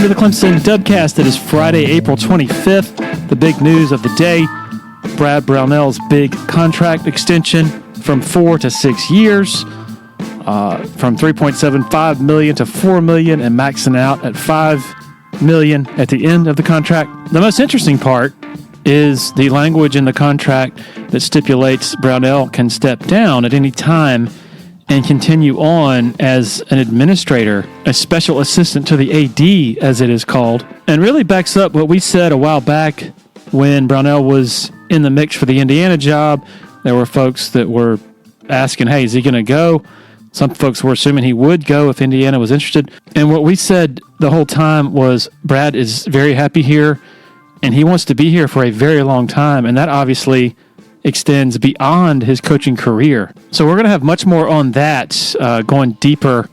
Welcome to the Clemson Dubcast. It is Friday, April 25th. The big news of the day, Brad Brownell's big contract extension from 4 to 6 years, from $3.75 million to $4 million, and maxing out at $5 million at the end of the contract. The most interesting part is the language in the contract that stipulates Brownell can step down at any time and continue on as an administrator, a special assistant to the AD, as it is called, and really backs up what we said a while back when Brownell was in the mix for the Indiana job. There were folks that were asking, hey, is he going to go? Some folks were assuming he would go if Indiana was interested. And what we said the whole time was Brad is very happy here, and he wants to be here for a very long time, and that obviously extends beyond his coaching career. So we're going to have much more on that, going deeper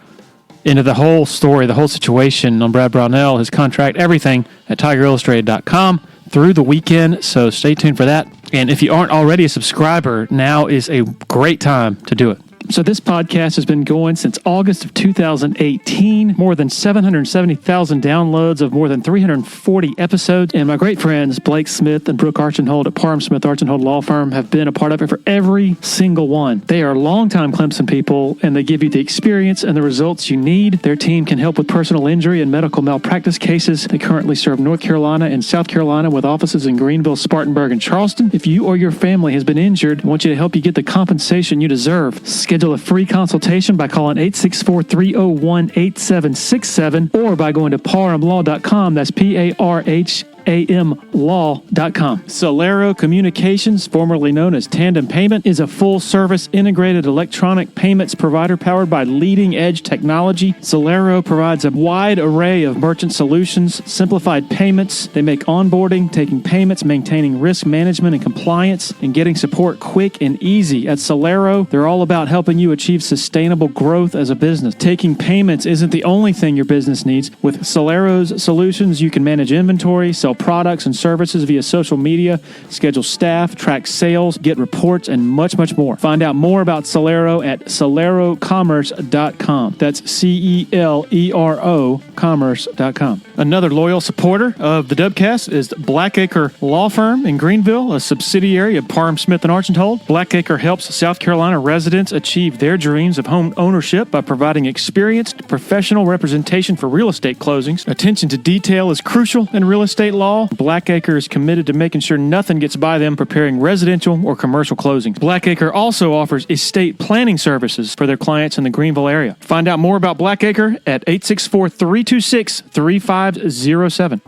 into the whole story, the whole situation on Brad Brownell, his contract, everything at TigerIllustrated.com through the weekend. So stay tuned for that. And if you aren't already a subscriber, now is a great time to do it. So this podcast has been going since August of 2018, more than 770,000 downloads of more than 340 episodes. And my great friends, Blake Smith and Brooke Archenhold at Parham Smith Archenhold Law Firm, have been a part of it for every single one. They are longtime Clemson people, and they give you the experience and the results you need. Their team can help with personal injury and medical malpractice cases. They currently serve North Carolina and South Carolina with offices in Greenville, Spartanburg, and Charleston. If you or your family has been injured, I want you to help you get the compensation you deserve. Schedule a free consultation by calling 864-301-8767 or by going to parhamlaw.com. That's PARHAMlaw.com. Celero Communications, formerly known as Tandem Payment, is a full-service integrated electronic payments provider powered by leading-edge technology. Celero provides a wide array of merchant solutions, simplified payments. They make onboarding, taking payments, maintaining risk management and compliance, and getting support quick and easy. At Celero, they're all about helping you achieve sustainable growth as a business. Taking payments isn't the only thing your business needs. With Celero's solutions, you can manage inventory, sell products and services via social media, schedule staff, track sales, get reports, and much, much more. Find out more about Celero at celerocommerce.com. That's CELERO commerce.com. Another loyal supporter of the Dubcast is Blackacre Law Firm in Greenville, a subsidiary of Parham Smith and Archenhold. Blackacre helps South Carolina residents achieve their dreams of home ownership by providing experienced professional representation for real estate closings. Attention to detail is crucial in real estate law. Blackacre is committed to making sure nothing gets by them preparing residential or commercial closings. Blackacre also offers estate planning services for their clients in the Greenville area. Find out more about Blackacre at 864-326-3507.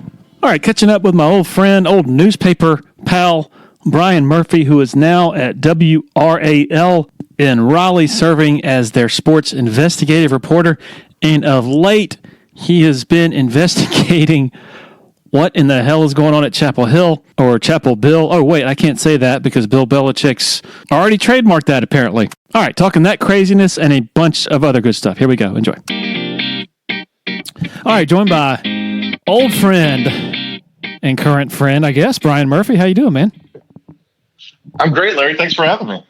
All right, catching up with my old friend, old newspaper pal, Brian Murphy, who is now at WRAL in Raleigh, serving as their sports investigative reporter. And of late, he has been investigating what in the hell is going on at Chapel Hill or Chapel Bill. Oh, wait, I can't say that because Bill Belichick's already trademarked that, apparently. All right, talking that craziness and a bunch of other good stuff. Here we go. Enjoy. All right, joined by old friend and current friend, I guess, Brian Murphy. How you doing, man? I'm great, Larry. Thanks for having me.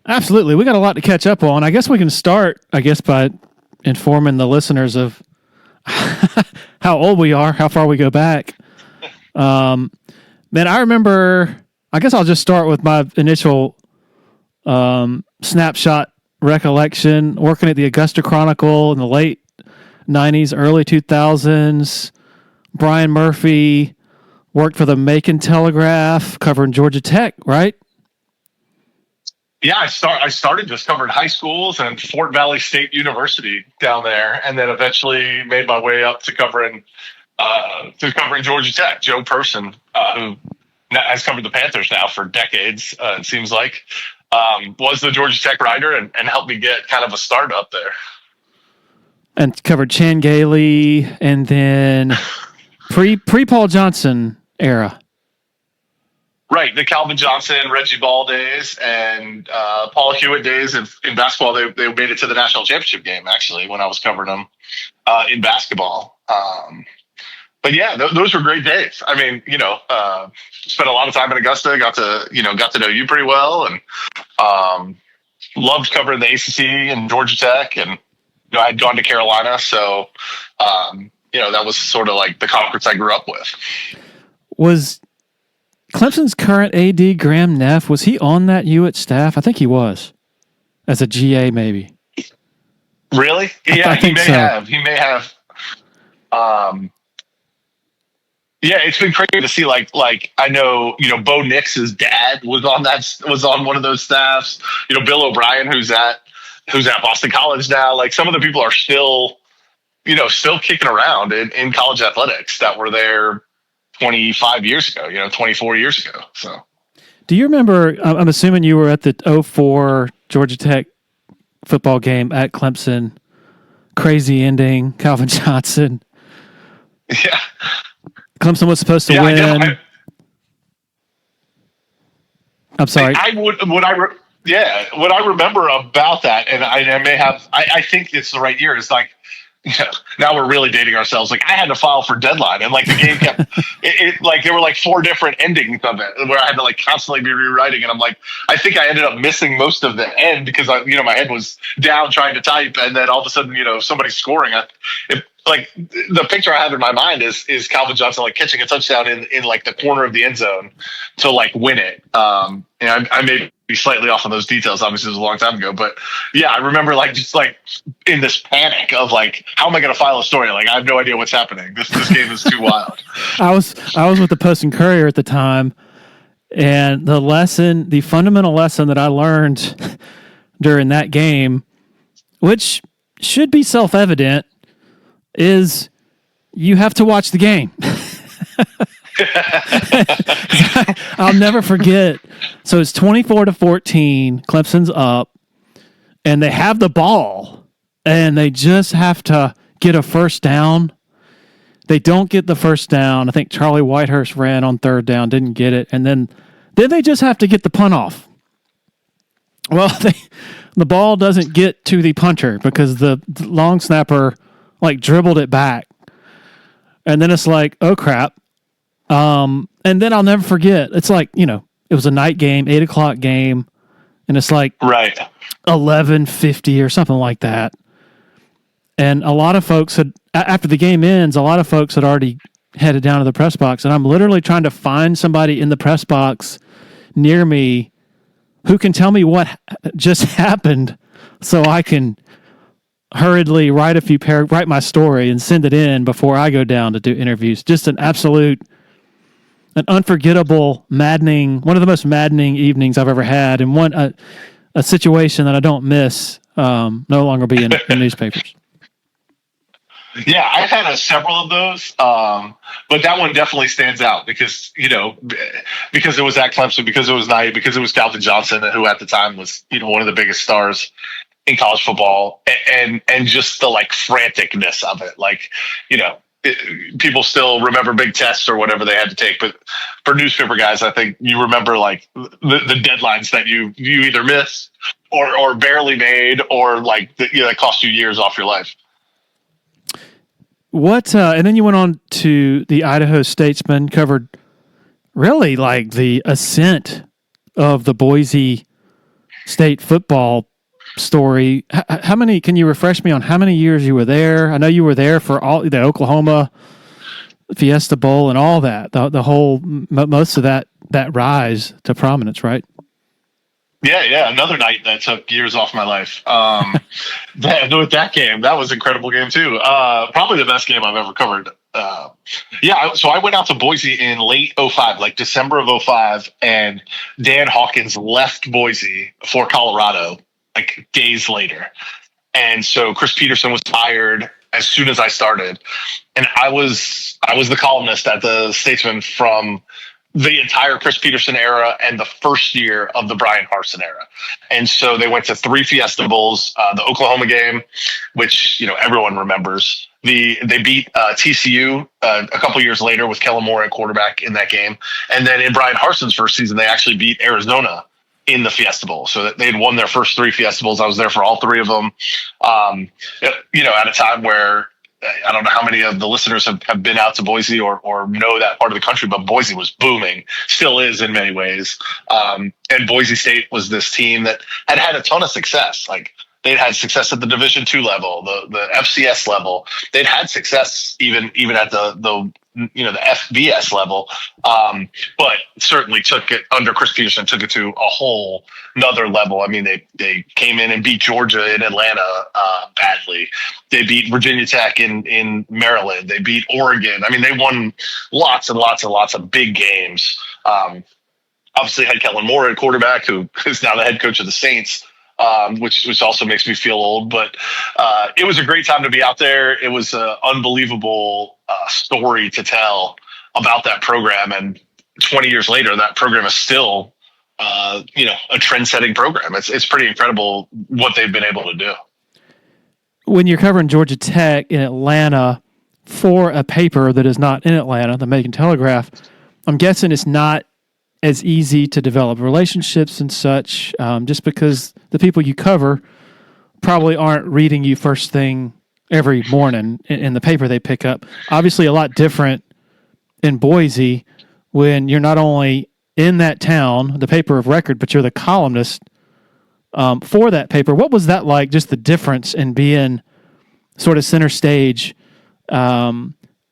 Absolutely. We got a lot to catch up on. I guess we can start, by informing the listeners of how old we are, how far we go back. Man, I remember, I guess I'll just start with my initial snapshot recollection, working at the Augusta Chronicle in the late 90s, early 2000s. Brian Murphy worked for the Macon Telegraph, covering Georgia Tech, right? Yeah, I started just covering high schools and Fort Valley State University down there, and then eventually made my way up to covering Georgia Tech. Joe Person, who has covered the Panthers now for decades, it seems like, was the Georgia Tech writer and helped me get kind of a start up there. And covered Chan Gailey, and then pre-Paul Johnson era. Right, the Calvin Johnson, Reggie Ball days, and Paul Hewitt days in basketball. They made it to the national championship game, actually, when I was covering them in basketball. But yeah, those were great days. I mean, spent a lot of time in Augusta, got to know you pretty well, and loved covering the ACC and Georgia Tech, and I'd gone to Carolina, so that was sort of like the conference I grew up with. Was Clemson's current AD, Graham Neff, was he on that Hewitt staff? I think he was. As a GA, maybe. Really? Yeah, he may have. He may have. Yeah, it's been crazy to see. Like I know, Bo Nix's dad was on one of those staffs. Bill O'Brien, who's at Boston College now. Like, some of the people are still kicking around in college athletics that were there 25 years ago. 24 years ago. So, do you remember? I'm assuming you were at the 2004 Georgia Tech football game at Clemson. Crazy ending. Calvin Johnson. Yeah. Clemson was supposed to win. I'm sorry. What I remember about that, and I may have, I think it's the right year. It's like, now we're really dating ourselves. Like, I had to file for deadline, and like the game kept, like there were like 4 different endings of it where I had to like constantly be rewriting, and I'm like, I think I ended up missing most of the end because my head was down trying to type, and then all of a sudden, somebody's scoring. Like, the picture I have in my mind is Calvin Johnson like catching a touchdown in like the corner of the end zone to like win it. And I may be slightly off on those details. Obviously, it was a long time ago, but yeah, I remember like just like in this panic of like, how am I going to file a story? Like, I have no idea what's happening. This game is too wild. I was with the Post and Courier at the time, and the fundamental lesson that I learned during that game, which should be self-evident, is you have to watch the game. I'll never forget. So it's 24-14. Clemson's up, and they have the ball, and they just have to get a first down. They don't get the first down. I think Charlie Whitehurst ran on 3rd down, didn't get it, and then they just have to get the punt off. Well, the ball doesn't get to the punter because the long snapper like dribbled it back. And then it's like, oh crap. And then I'll never forget. It's like, it was a night game, 8:00 game. And it's like 11:50 or something like that. And a lot of folks after the game ends, a lot of folks had already headed down to the press box. And I'm literally trying to find somebody in the press box near me who can tell me what just happened so I can hurriedly write my story and send it in before I go down to do interviews. Just an unforgettable, maddening, one of the most maddening evenings I've ever had, and a situation that I don't miss no longer be in newspapers. Yeah, I've had several of those, but that one definitely stands out because because it was at Clemson, because it was Knight, because it was Calvin Johnson, who at the time was one of the biggest stars in college football, and just the like franticness of it. Like, people still remember big tests or whatever they had to take, but for newspaper guys, I think you remember like the deadlines that you either missed or barely made, or like that cost you years off your life. And then you went on to the Idaho Statesman, covered really like the ascent of the Boise State football story. How many? Can you refresh me on how many years you were there? I know you were there for all the Oklahoma Fiesta Bowl and all that. The whole most of that rise to prominence, right? Yeah. Another night that took years off my life. That game, that was an incredible game too. Probably the best game I've ever covered. So I went out to Boise in late 2005, like December of 2005, and Dan Hawkins left Boise for Colorado like days later. And so Chris Peterson was hired as soon as I started. And I was the columnist at the Statesman from the entire Chris Peterson era and the first year of the Brian Harsin era. And so they went to 3 Fiesta Bowls, the Oklahoma game, which, everyone remembers. They beat TCU a couple years later with Kellen Moore at quarterback in that game. And then in Brian Harsin's first season, they actually beat Arizona in the Fiesta Bowl. So they had won their first 3 Fiesta Bowls. I was there for all 3 of them. At a time where I don't know how many of the listeners have been out to Boise or know that part of the country, but Boise was booming, still is in many ways. And Boise State was this team that had a ton of success. Like, They'd had success at the Division II level, the FCS level. They'd had success even at the FBS level, but certainly took it under Chris Peterson, took it to a whole another level. I mean, they came in and beat Georgia in Atlanta badly. They beat Virginia Tech in Maryland. They beat Oregon. I mean, they won lots and lots and lots of big games. Obviously, had Kellen Moore at quarterback, who is now the head coach of the Saints. Which also makes me feel old, but it was a great time to be out there. It was an unbelievable story to tell about that program, and 20 years later, that program is still, a trend-setting program. It's pretty incredible what they've been able to do. When you're covering Georgia Tech in Atlanta for a paper that is not in Atlanta, the Macon Telegraph, I'm guessing it's not as easy to develop relationships and such, just because the people you cover probably aren't reading you first thing every morning in the paper they pick up. Obviously, a lot different in Boise when you're not only in that town, the paper of record, but you're the columnist for that paper. What was that like, just the difference in being sort of center stage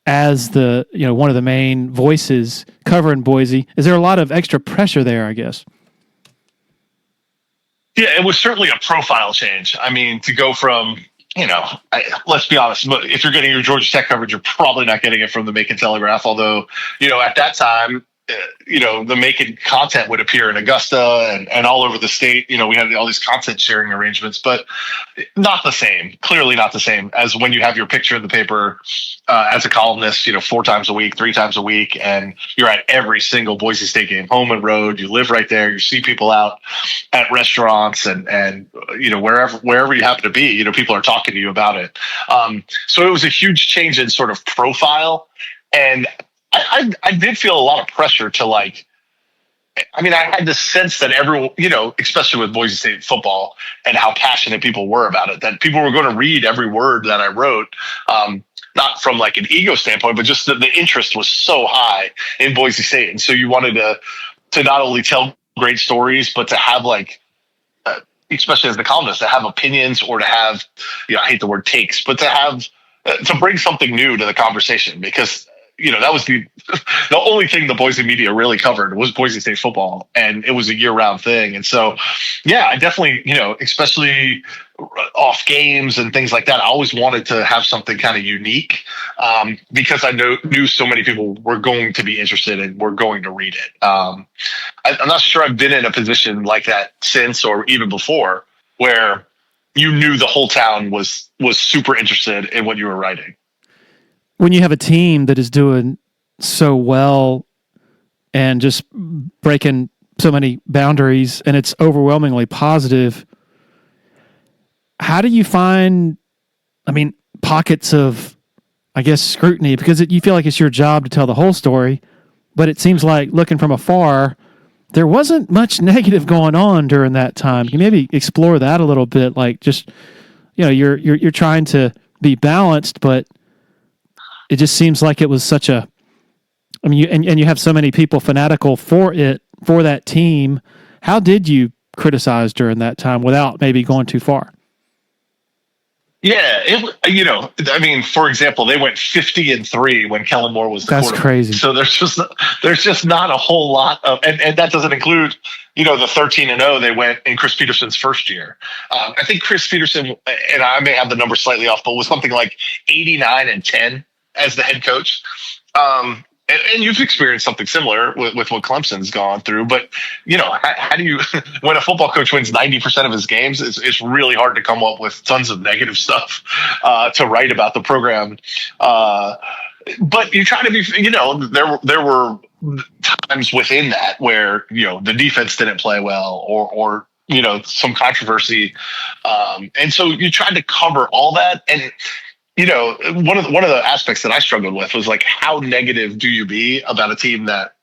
as the one of the main voices covering Boise? Is there a lot of extra pressure there, I guess? Yeah, it was certainly a profile change. I mean, to go from, let's be honest, if you're getting your Georgia Tech coverage, you're probably not getting it from the Macon Telegraph. Although, at that time, the Macon content would appear in Augusta and all over the state. We had all these content sharing arrangements, but not the same. Clearly not the same as when you have your picture in the paper as a columnist, 4 times a week, 3 times a week, and you're at every single Boise State game, home and road. You live right there. You see people out at restaurants and wherever you happen to be. People are talking to you about it. So it was a huge change in sort of profile, and I did feel a lot of pressure to I had the sense that everyone, especially with Boise State football and how passionate people were about it, that people were going to read every word that I wrote, not from an ego standpoint, but just the interest was so high in Boise State. And so you wanted to not only tell great stories, but to have especially as the columnist, to have opinions or to have, I hate the word takes, but to have, to bring something new to the conversation, because that was the only thing the Boise media really covered was Boise State football, and it was a year-round thing. And so, yeah, I definitely, especially off games and things like that, I always wanted to have something kind of unique, because I knew so many people were going to be interested and were going to read it. I'm not sure I've been in a position like that since, or even before, where you knew the whole town was super interested in what you were writing. When you have a team that is doing so well and just breaking so many boundaries and it's overwhelmingly positive, how do you find, pockets of, I guess, scrutiny? Because you feel like it's your job to tell the whole story, but it seems like looking from afar, there wasn't much negative going on during that time. Can you maybe explore that a little bit? You're trying to be balanced, but it just seems like it was such a, you have so many people fanatical for that team. How did you criticize during that time without maybe going too far? Yeah, for example, they went 50-3 when Kellen Moore was the quarterback. That's crazy. So there's just not a whole lot of, and that doesn't include, the 13-0 they went in Chris Peterson's first year. I think Chris Peterson, and I may have the number slightly off, but was something like 89-10 as the head coach. And you've experienced something similar with what Clemson's gone through. But, how do you, when a football coach wins 90% of his games, it's really hard to come up with tons of negative stuff to write about the program. But you try to be, there were times within that where, the defense didn't play well or some controversy. And so you tried to cover all that. And, one of the aspects that I struggled with was how negative do you be about a team that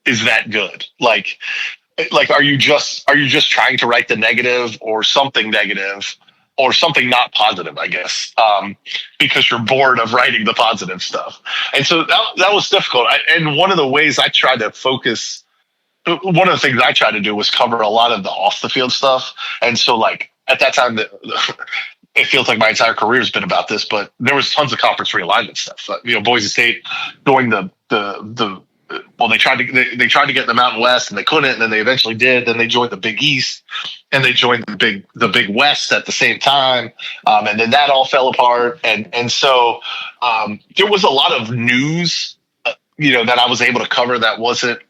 is that good? Are you just trying to write the negative or something negative or something not positive, I guess, because you're bored of writing the positive stuff. And so that was difficult. And one of the ways I tried to focus, one of the things I tried to do was cover a lot of the off the field stuff. And so at that time, it feels like my entire career has been about this, but there was tons of conference realignment stuff. Boise State going they tried to get in the Mountain West and they couldn't, and then they eventually did. Then they joined the Big East and they joined the Big West at the same time, and then that all fell apart. And so there was a lot of news, that I was able to cover that wasn't,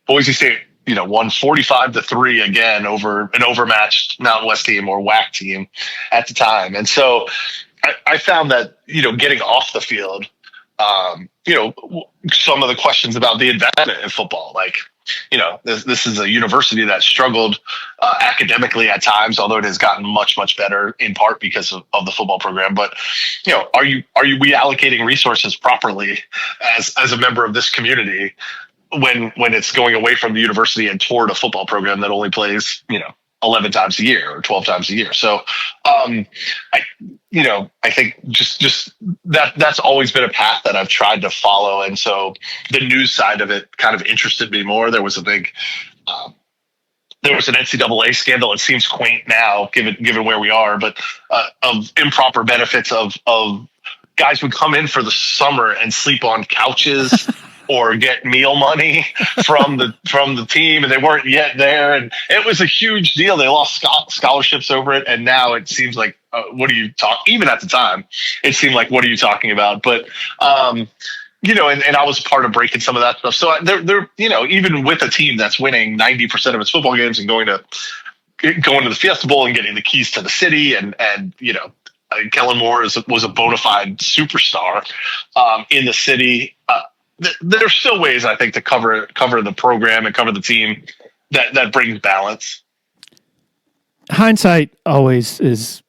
Boise State, won 45-3 again over an overmatched Mountain West team or WAC team at the time. And so I found that, getting off the field, some of the questions about the investment in football, like, this is a university that struggled academically at times, although it has gotten much, much better in part because of the football program. But, are we allocating resources properly as a member of this community when it's going away from the university and toward a football program that only plays, 11 times a year or 12 times a year. So, I think just that's always been a path that I've tried to follow. And so the news side of it kind of interested me more. There was an NCAA scandal. It seems quaint now, given where we are, but of improper benefits of guys who come in for the summer and sleep on couches or get meal money from the team, and they weren't yet there. And it was a huge deal. They lost scholarships over it. And now it seems like, what are you talking? Even at the time, it seemed like, what are you talking about? But, and I was part of breaking some of that stuff. So they're even with a team that's winning 90% of its football games and going to the Fiesta Bowl and getting the keys to the city, and Kellen Moore was a bona fide superstar in the city. There's still ways, I think, to cover the program and cover the team that brings balance. Hindsight always is,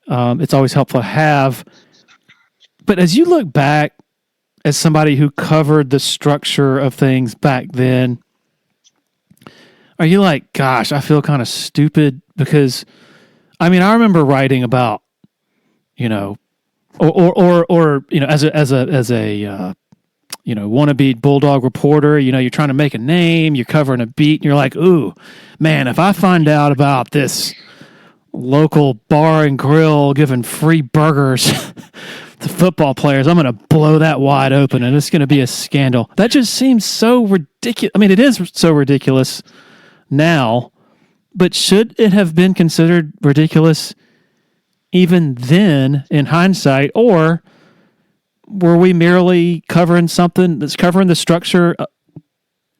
it's always helpful to have. But as you look back, as somebody who covered the structure of things back then, are you like, gosh, I feel kind of stupid? Because, I remember writing about, or as a wannabe Bulldog reporter, you're trying to make a name, you're covering a beat, and you're like, ooh, man, if I find out about this local bar and grill giving free burgers to football players, I'm going to blow that wide open, and it's going to be a scandal. That just seems so ridiculous. It is so ridiculous now, but should it have been considered ridiculous even then in hindsight, or were we merely covering something that's covering the structure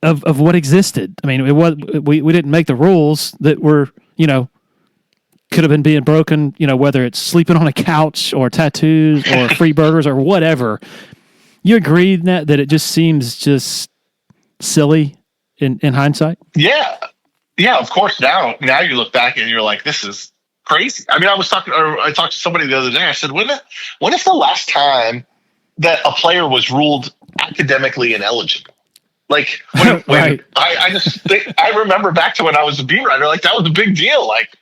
of what existed? It was we didn't make the rules that were, could have been being broken, whether it's sleeping on a couch or tattoos or free burgers or whatever. You agree that it just seems just silly in hindsight? Yeah, of course. Now you look back and you're like, this is crazy. I talked to somebody the other day. I said, when is the last time that a player was ruled academically ineligible? Like when right. I remember back to when I was a beat writer, like that was a big deal. Like,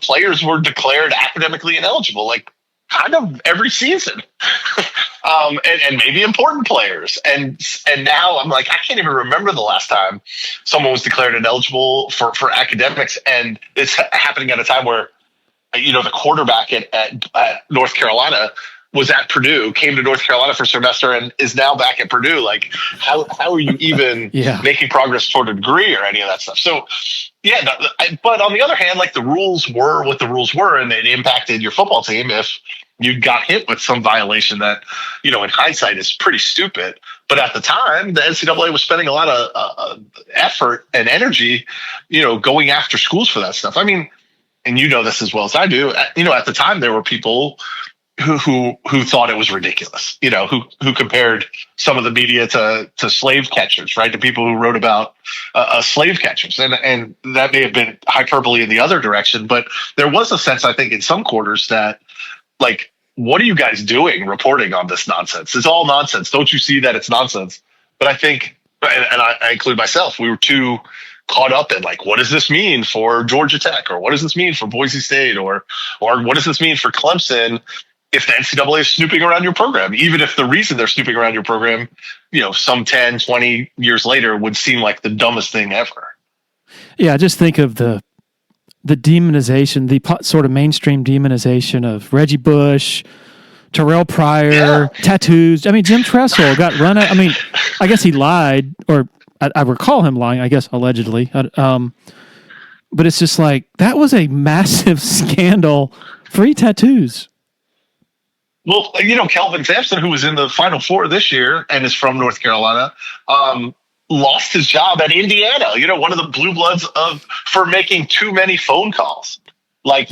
players were declared academically ineligible, like kind of every season. And maybe important players. And now I'm like, I can't even remember the last time someone was declared ineligible for academics. And it's happening at a time where, the quarterback at North Carolina was at Purdue, came to North Carolina for a semester, and is now back at Purdue. Like, how are you even making progress toward a degree or any of that stuff? So, but on the other hand, like the rules were what the rules were, and it impacted your football team if you got hit with some violation that, in hindsight is pretty stupid. But at the time, the NCAA was spending a lot of effort and energy, going after schools for that stuff. And this as well as I do, at the time there were people who thought it was ridiculous, who compared some of the media to slave catchers, right? To people who wrote about slave catchers. And that may have been hyperbole in the other direction, but there was a sense, I think, in some quarters that, like, what are you guys doing reporting on this nonsense? It's all nonsense. Don't you see that it's nonsense? But I think, and I include myself, we were too caught up in, like, what does this mean for Georgia Tech? Or what does this mean for Boise State? Or what does this mean for Clemson? If the NCAA is snooping around your program, even if the reason they're snooping around your program, some 10, 20 years later would seem like the dumbest thing ever. Yeah, just think of the the demonization, the sort of mainstream demonization of Reggie Bush, Terrell Pryor, tattoos. I mean, Jim Tressel got run out. I mean, I guess he lied, or I recall him lying, I guess, allegedly. But it's just like, that was a massive scandal. Free tattoos. Well, Kelvin Sampson, who was in the Final Four this year and is from North Carolina, lost his job at Indiana. One of the blue bloods for making too many phone calls. Like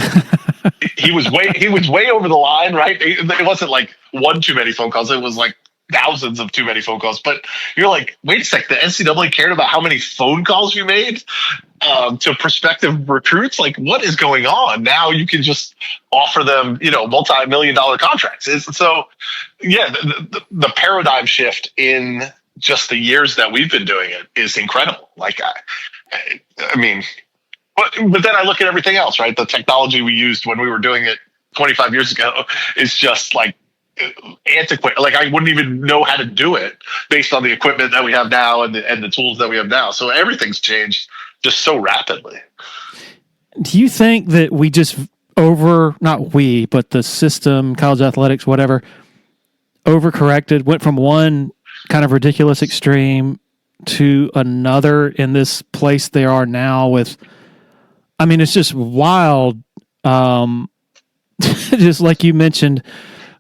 he was way over the line, right? It wasn't like one too many phone calls. It was like thousands of too many phone calls. But you're like, wait a sec, the NCAA cared about how many phone calls you made to prospective recruits? Like, what is going on? Now you can just offer them, multi-million-dollar contracts. So, yeah, the paradigm shift in just the years that we've been doing it is incredible. Like, I mean, but then I look at everything else, right? The technology we used when we were doing it 25 years ago is just like antiquated. Like, I wouldn't even know how to do it based on the equipment that we have now and the tools that we have now. So everything's changed just so rapidly. Do you think that we just not we, but the system, college athletics, whatever, overcorrected, went from one kind of ridiculous extreme to another in this place they are now with, I mean, it's just wild. Just like you mentioned,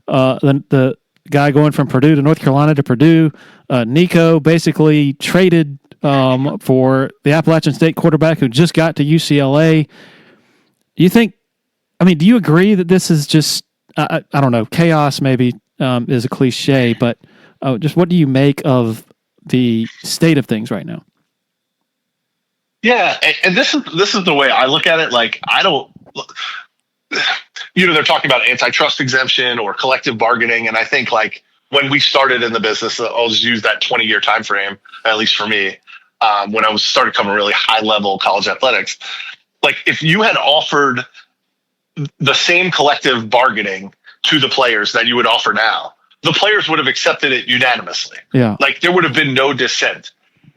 the guy going from Purdue to North Carolina to Purdue, Nico basically traded for the Appalachian State quarterback who just got to UCLA. Do you agree that this is just, I don't know, chaos maybe is a cliche, but just what do you make of the state of things right now? Yeah, and this is the way I look at it. Like, I don't, they're talking about antitrust exemption or collective bargaining, and I think, like, when we started in the business, I'll just use that 20-year time frame, at least for me, when I started covering really high-level college athletics. Like, if you had offered the same collective bargaining to the players that you would offer now, the players would have accepted it unanimously. Yeah. Like, there would have been no dissent.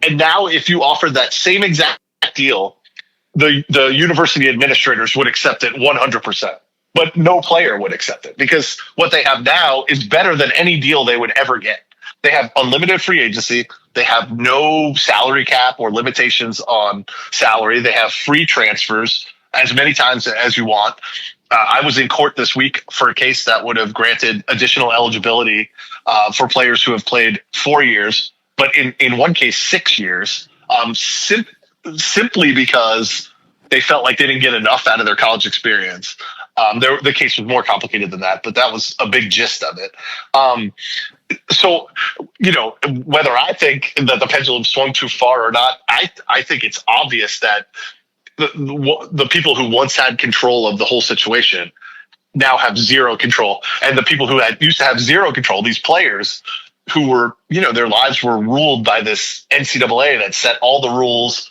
And now, if you offered that same exact deal, the university administrators would accept it 100%. But no player would accept it, because what they have now is better than any deal they would ever get. They have unlimited free agency. They have no salary cap or limitations on salary. They have free transfers as many times as you want. I was in court this week for a case that would have granted additional eligibility for players who have played 4 years, but in one case, 6 years, simply because they felt like they didn't get enough out of their college experience. The case was more complicated than that, but that was a big gist of it. So, whether I think that the pendulum swung too far or not, I think it's obvious that the people who once had control of the whole situation now have zero control. And the people who used to have zero control, these players who were, their lives were ruled by this NCAA that set all the rules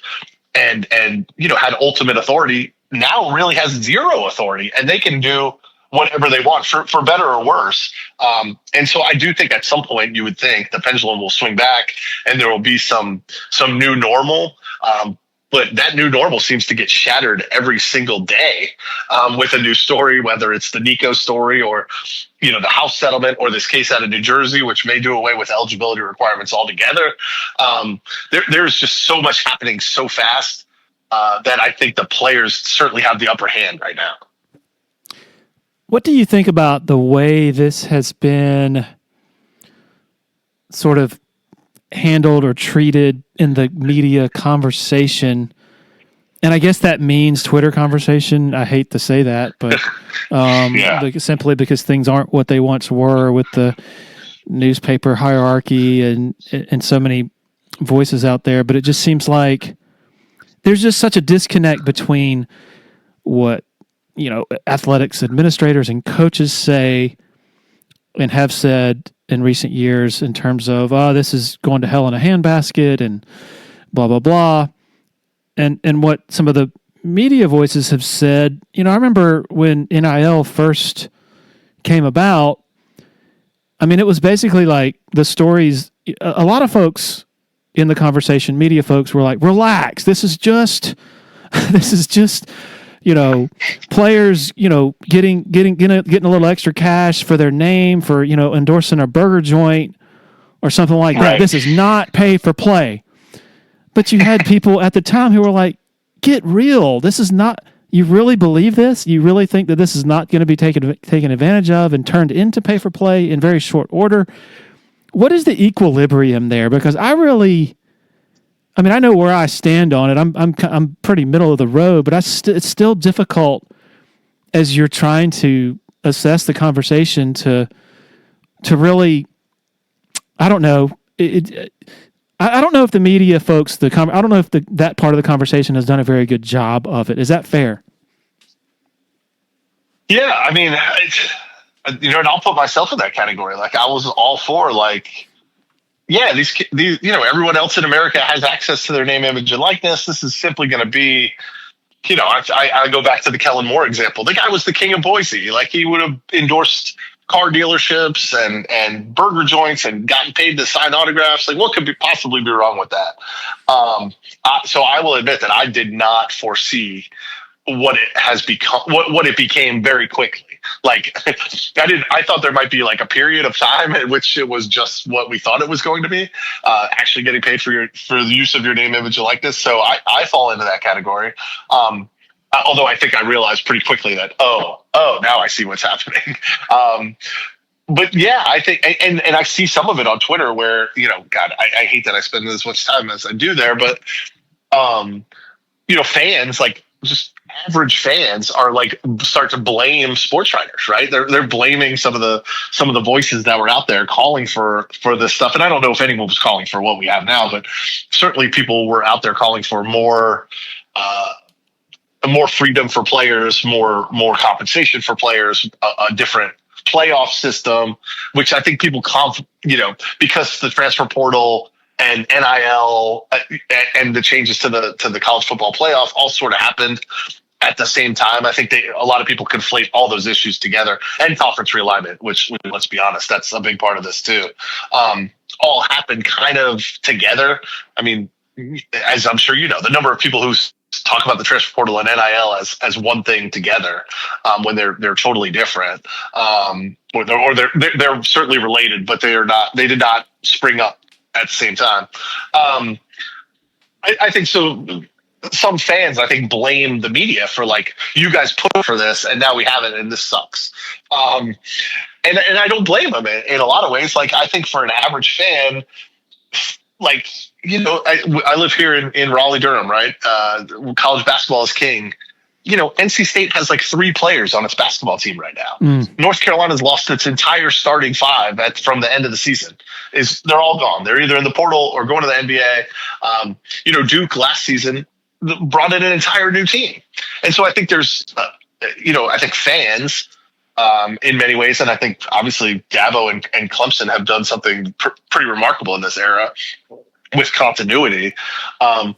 and had ultimate authority, now really has zero authority, and they can do whatever they want for better or worse. And so I do think at some point you would think the pendulum will swing back and there will be some new normal. But that new normal seems to get shattered every single day with a new story, whether it's the Nico story or, the House settlement or this case out of New Jersey, which may do away with eligibility requirements altogether. There's just so much happening so fast that I think the players certainly have the upper hand right now. What do you think about the way this has been sort of handled or treated in the media conversation? And I guess that means Twitter conversation. I hate to say that, but simply because things aren't what they once were with the newspaper hierarchy and so many voices out there. But it just seems like there's just such a disconnect between what, athletics administrators and coaches say and have said in recent years in terms of, this is going to hell in a handbasket and blah, blah, blah. And what some of the media voices have said, I remember when NIL first came about, I mean, it was basically like the stories, a lot of folks in the conversation, media folks were like, relax, this is just players, getting a little extra cash for their name for, endorsing a burger joint or something like that. This is not pay for play. But you had people at the time who were like, get real. This is not, you really believe this? You really think that this is not going to be taken advantage of and turned into pay for play in very short order? What is the equilibrium there? Because I know where I stand on it. I'm pretty middle of the road, but it's still difficult as you're trying to assess the conversation to really, I don't know. I don't know if the media folks, I don't know if that part of the conversation has done a very good job of it. Is that fair? Yeah, I mean, and I'll put myself in that category. Like, I was all for, like, yeah, these everyone else in America has access to their name, image, and likeness. This is simply going to be, I go back to the Kellen Moore example. The guy was the king of Boise. Like, he would have endorsed car dealerships and burger joints and gotten paid to sign autographs. Like, what could possibly be wrong with that? So I will admit that I did not foresee what it has become, what it became very quickly. Like, I thought there might be like a period of time in which it was just what we thought it was going to be, actually getting paid for the use of your name, image, and likeness. So I fall into that category. Although I think I realized pretty quickly that, now I see what's happening. But yeah, I think, and I see some of it on Twitter where, God, I hate that I spend as much time as I do there, but, fans, like, just average fans are like, start to blame sports writers, right? They're blaming some of the voices that were out there calling for this stuff. And I don't know if anyone was calling for what we have now, but certainly people were out there calling for more freedom for players, more compensation for players, a different playoff system, which I think people because the transfer portal and NIL and the changes to the college football playoff all sort of happened at the same time. I think a lot of people conflate all those issues together, and conference realignment, which, let's be honest, that's a big part of this too. All happened kind of together. I mean, as I'm sure the number of people who talk about the transfer portal and NIL as one thing together, when they're totally different, or they're certainly related, but they did not spring up at the same time. I think so. Some fans, I think, blame the media for, like, you guys put for this and now we have it and this sucks. And I don't blame them in a lot of ways. Like, I think for an average fan, like, I live here in Raleigh, Durham, right? College basketball is king. NC State has like 3 players on its basketball team right now. North Carolina's lost its entire starting 5 from the end of the season. They're all gone. They're either in the portal or going to the NBA. Duke last season brought in an entire new team. And so I think there's, I think fans, in many ways, and I think obviously Dabo and Clemson have done something pretty remarkable in this era with continuity. I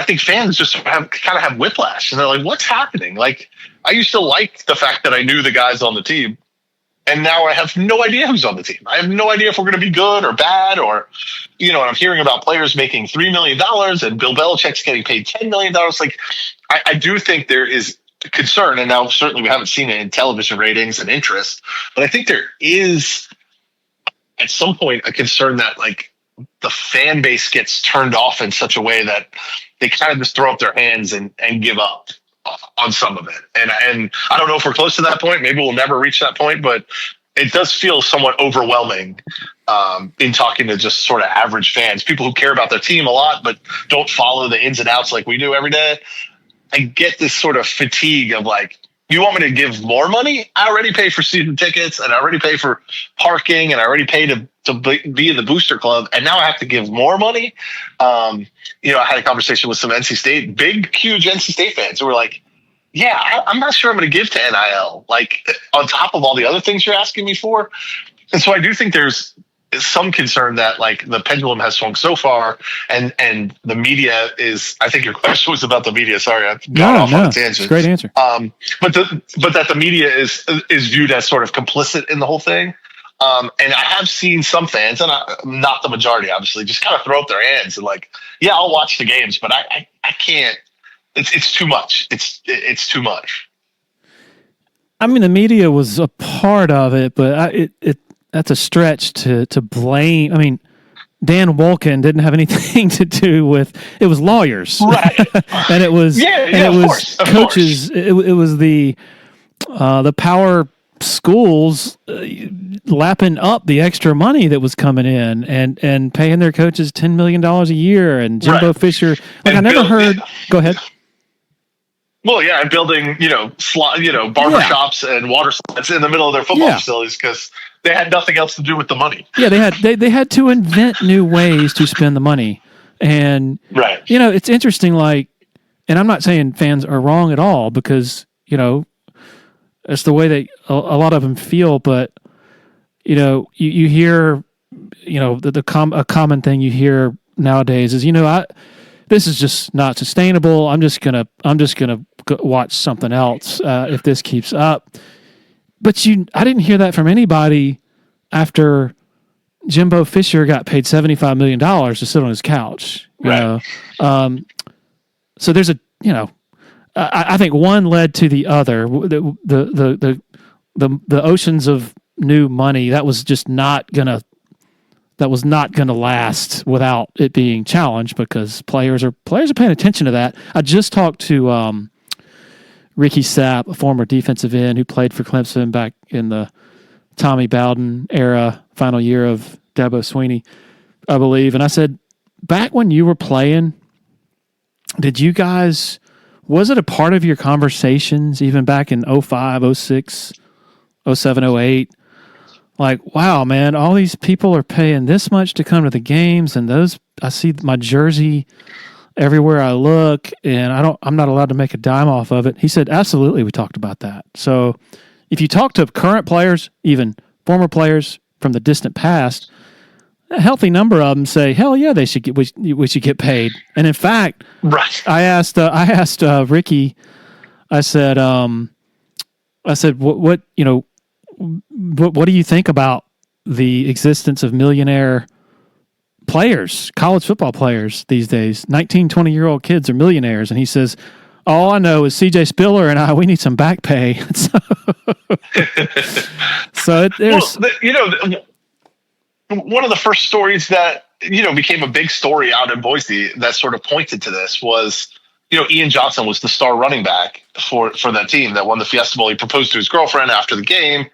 think fans just have whiplash, and they're like, what's happening? Like, I used to like the fact that I knew the guys on the team, and now I have no idea who's on the team. I have no idea if we're going to be good or bad, or, and I'm hearing about players making $3 million and Bill Belichick's getting paid $10 million. Like, I do think there is concern, and now certainly we haven't seen it in television ratings and interest, but I think there is at some point a concern that, like, the fan base gets turned off in such a way that they kind of just throw up their hands and give up on some of it. And I don't know if we're close to that point. Maybe we'll never reach that point, but it does feel somewhat overwhelming in talking to just sort of average fans, people who care about their team a lot, but don't follow the ins and outs like we do every day. I get this sort of fatigue of, like, you want me to give more money? I already pay for season tickets, and I already pay for parking, and I already pay to be in the booster club, and now I have to give more money. I had a conversation with some NC State, big, huge NC State fans who were like, yeah, I'm not sure I'm going to give to NIL, like, on top of all the other things you're asking me for. And so I do think there's some concern that, like, the pendulum has swung so far, and the media is, I think your question was about the media. Sorry, I've gone off on a tangent. Great answer. But that the media is viewed as sort of complicit in the whole thing. And I have seen some fans, and not the majority, obviously, just kind of throw up their hands and, like, yeah, I'll watch the games, but I can't it's too much. It's too much. I mean, the media was a part of it, but that's a stretch to blame. I mean, Dan Wolken didn't have anything to do with it. Was lawyers, right? And it was coaches. It was the power schools lapping up the extra money that was coming in and paying their coaches $10 million a year. And Jimbo Fisher, like, I never heard. Go ahead. Well, yeah, and building, barbershops and water slides in the middle of their football facilities because they had nothing else to do with the money. Yeah, they had to invent new ways to spend the money. And, it's interesting, like, and I'm not saying fans are wrong at all because, it's the way that a lot of them feel. But, you hear, a common thing you hear nowadays is, this is just not sustainable. I'm just gonna go watch something else if this keeps up. But I didn't hear that from anybody after Jimbo Fisher got paid $75 million to sit on his couch. You know? So there's I think one led to the other. The oceans of new money that was just not gonna last without it being challenged because players are paying attention to that. I just talked to Ricky Sapp, a former defensive end who played for Clemson back in the Tommy Bowden era, final year of Dabo Swinney, I believe. And I said, back when you were playing, was it a part of your conversations even back in 05, 06, 07, 08? Like, wow, man, all these people are paying this much to come to the games, and I see my jersey everywhere I look, and I'm not allowed to make a dime off of it. He said, absolutely, we talked about that. So if you talk to current players, even former players from the distant past, a healthy number of them say, hell yeah, we should get paid. And in fact, I asked Ricky, I said, what do you think about the existence of millionaire players, college football players these days? 19, 20-year-old kids are millionaires. And he says, all I know is CJ Spiller and we need some back pay. So there's... Well, one of the first stories that, became a big story out in Boise that sort of pointed to this was, Ian Johnson was the star running back for that team that won the Fiesta Bowl. He proposed to his girlfriend after the game,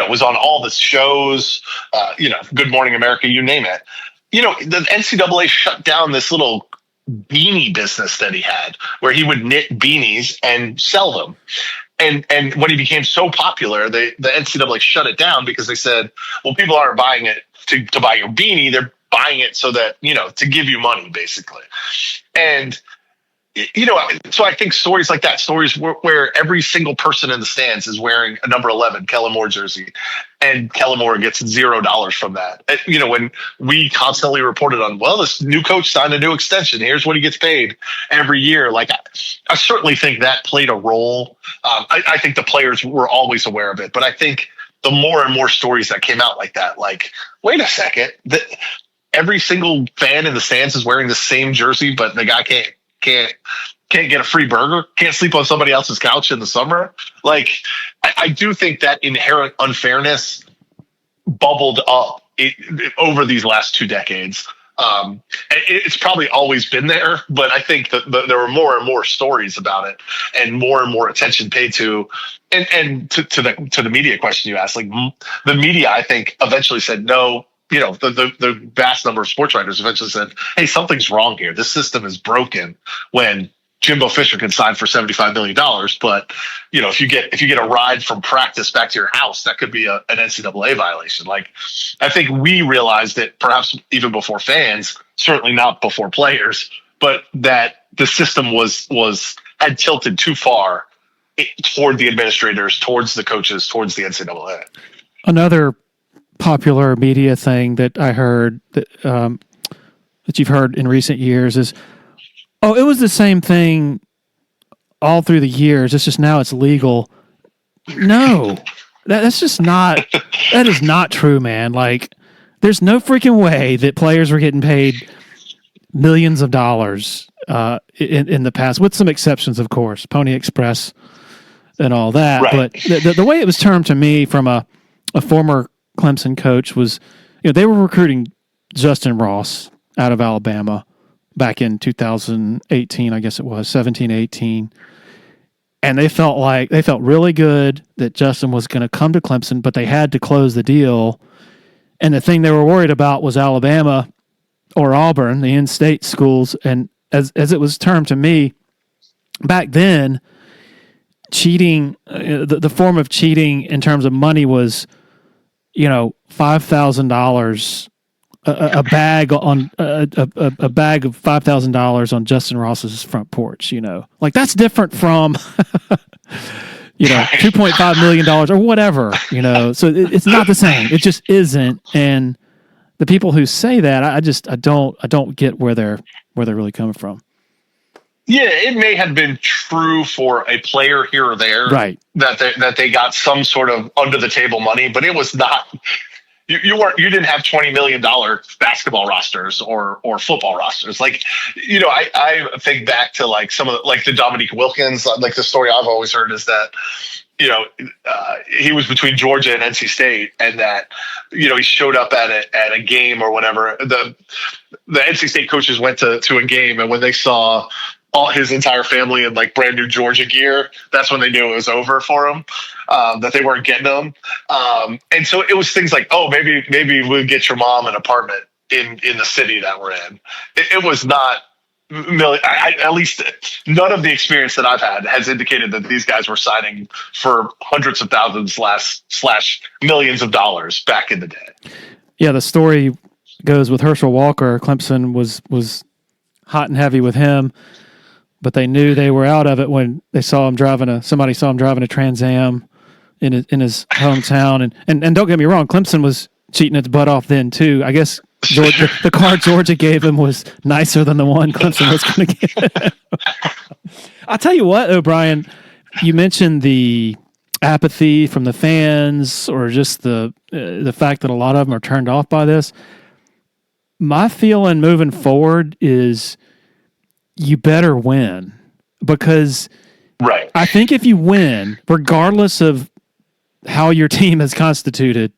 was on all the shows, Good Morning America, you name it. The NCAA shut down this little beanie business that he had where he would knit beanies and sell them. And when he became so popular, the NCAA shut it down because they said, well, people aren't buying it to buy your beanie. They're buying it so that, to give you money, basically. And, so I think stories like that, stories where every single person in the stands is wearing a number 11 Kellen Moore jersey, and Kellen Moore gets $0 from that. When we constantly reported on, well, this new coach signed a new extension, here's what he gets paid every year. Like, I certainly think that played a role. I think the players were always aware of it, but I think the more and more stories that came out like that, like, wait a second, every single fan in the stands is wearing the same jersey, but the guy can't get a free burger, can't sleep on somebody else's couch in the summer. Like, I do think that inherent unfairness bubbled up over these last 2 decades. It's probably always been there, but I think that there were more and more stories about it and more attention paid to, and to the media question you asked, like, the media, I think, eventually said no. The vast number of sports writers eventually said, hey, something's wrong here. This system is broken when Jimbo Fisher can sign for $75 million. But, if you get a ride from practice back to your house, that could be an NCAA violation. Like, I think we realized that perhaps even before fans, certainly not before players, but that the system had tilted too far toward the administrators, towards the coaches, towards the NCAA. Another popular media thing that I heard that you've heard in recent years is, oh, it was the same thing all through the years. It's just now it's legal. No, that's just not. That is not true, man. Like, there's no freaking way that players were getting paid millions of dollars in the past, with some exceptions, of course, Pony Express and all that. Right. But the way it was termed to me from a former Clemson coach was, they were recruiting Justin Ross out of Alabama back in 2018, I guess it was, 17, 18. And they felt really good that Justin was going to come to Clemson, but they had to close the deal. And the thing they were worried about was Alabama or Auburn, the in-state schools. And as it was termed to me, back then, cheating, the form of cheating in terms of money was, $5,000, a bag on a bag of $5,000 on Justin Ross's front porch. Like that's different from, $2.5 million or whatever. So it's not the same. It just isn't. And the people who say that, I don't get where they're really coming from. Yeah, it may have been true for a player here or there, right? That they got some sort of under the table money, but it was not. You didn't have $20 million basketball rosters or football rosters. Like, I think back to like some of the Dominique Wilkins. Like the story I've always heard is that he was between Georgia and NC State, and that he showed up at a game or whatever. The NC State coaches went to a game, and when they saw all his entire family in like brand new Georgia gear, that's when they knew it was over for him, that they weren't getting them. And so it was things like, oh, maybe we'll get your mom an apartment in the city that we're in. It was not at least none of the experience that I've had has indicated that these guys were signing for hundreds of thousands / millions of dollars back in the day. Yeah. The story goes with Herschel Walker. Clemson was hot and heavy with him, but they knew they were out of it when they saw him somebody saw him driving a Trans Am in his hometown. And don't get me wrong, Clemson was cheating its butt off then too. I guess the car Georgia gave him was nicer than the one Clemson was going to get. I'll tell you what, O'Brien, you mentioned the apathy from the fans, or just the fact that a lot of them are turned off by this. My feeling moving forward is you better win, because right. I think if you win, regardless of how your team is constituted,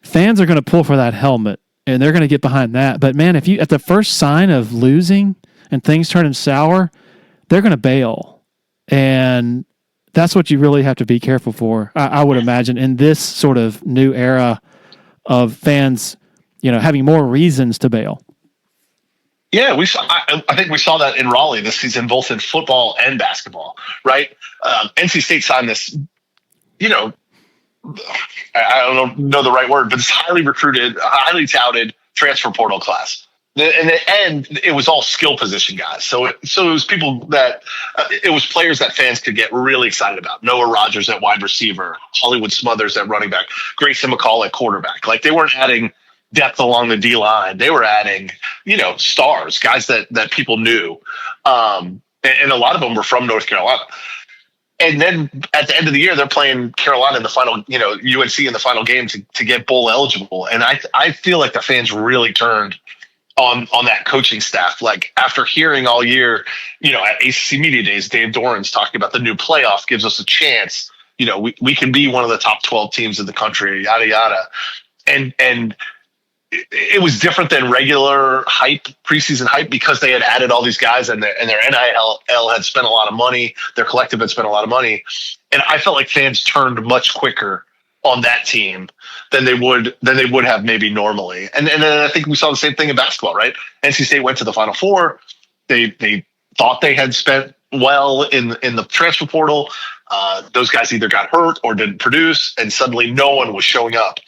fans are going to pull for that helmet and they're going to get behind that. But man, if you at the first sign of losing and things turning sour, they're going to bail, and that's what you really have to be careful for. I would imagine in this sort of new era of fans, having more reasons to bail. Yeah, I think we saw that in Raleigh this season, both in football and basketball, right? NC State signed this, I don't know the right word, but it's highly recruited, highly touted transfer portal class. In the end, it was all skill position guys. So it was people that it was players that fans could get really excited about. Noah Rogers at wide receiver, Hollywood Smothers at running back, Grayson McCall at quarterback. Like, they weren't adding depth along the D line. They were adding, stars, guys that people knew. And a lot of them were from North Carolina. And then at the end of the year, they're playing Carolina in the final, UNC in the final game to get bowl eligible. And I feel like the fans really turned on that coaching staff. Like, after hearing all year, at ACC Media Days, Dave Doran's talking about the new playoff gives us a chance. We can be one of the top 12 teams in the country, yada, yada. And it was different than regular hype, preseason hype, because they had added all these guys, and their NIL had spent a lot of money. Their collective had spent a lot of money. And I felt like fans turned much quicker on that team than they would have maybe normally. And then I think we saw the same thing in basketball, right? NC State went to the Final Four. They thought they had spent well in the transfer portal. Those guys either got hurt or didn't produce, and suddenly no one was showing up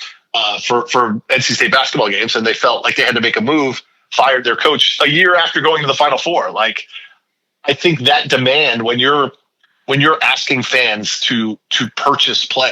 for NC State basketball games, and they felt like they had to make a move, fired their coach a year after going to the Final Four. Like, I think that demand, when you're asking fans to purchase play,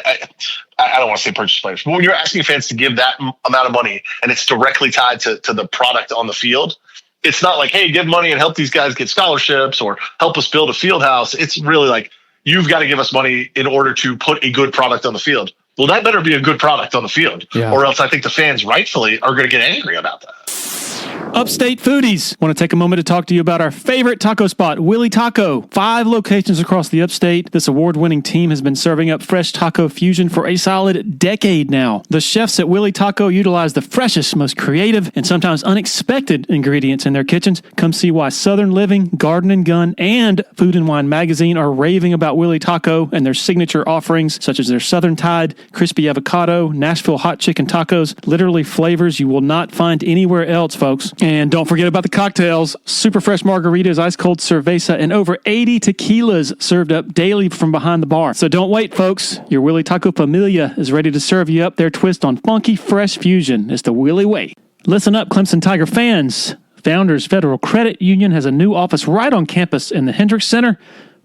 I don't want to say purchase players, but when you're asking fans to give that amount of money and it's directly tied to the product on the field, it's not like, hey, give money and help these guys get scholarships or help us build a field house. It's really like, you've got to give us money in order to put a good product on the field. Well, that better be a good product on the field, or else I think the fans rightfully are going to get angry about that. Upstate foodies, want to take a moment to talk to you about our favorite taco spot, Willie Taco. 5 locations across the upstate. This award-winning team has been serving up fresh taco fusion for a solid decade now. The chefs at Willie Taco utilize the freshest, most creative, and sometimes unexpected ingredients in their kitchens. Come see why Southern Living, Garden and Gun, and Food and Wine Magazine are raving about Willie Taco and their signature offerings, such as their Southern Tide, crispy avocado, Nashville hot chicken tacos, literally flavors you will not find anywhere else, folks. And don't forget about the cocktails. Super fresh margaritas, ice cold cerveza, and over 80 tequilas served up daily from behind the bar. So don't wait, folks. Your Willie Taco Familia is ready to serve you up their twist on funky, fresh fusion. It's the Willie way. Listen up, Clemson Tiger fans. Founders Federal Credit Union has a new office right on campus in the Hendricks Center.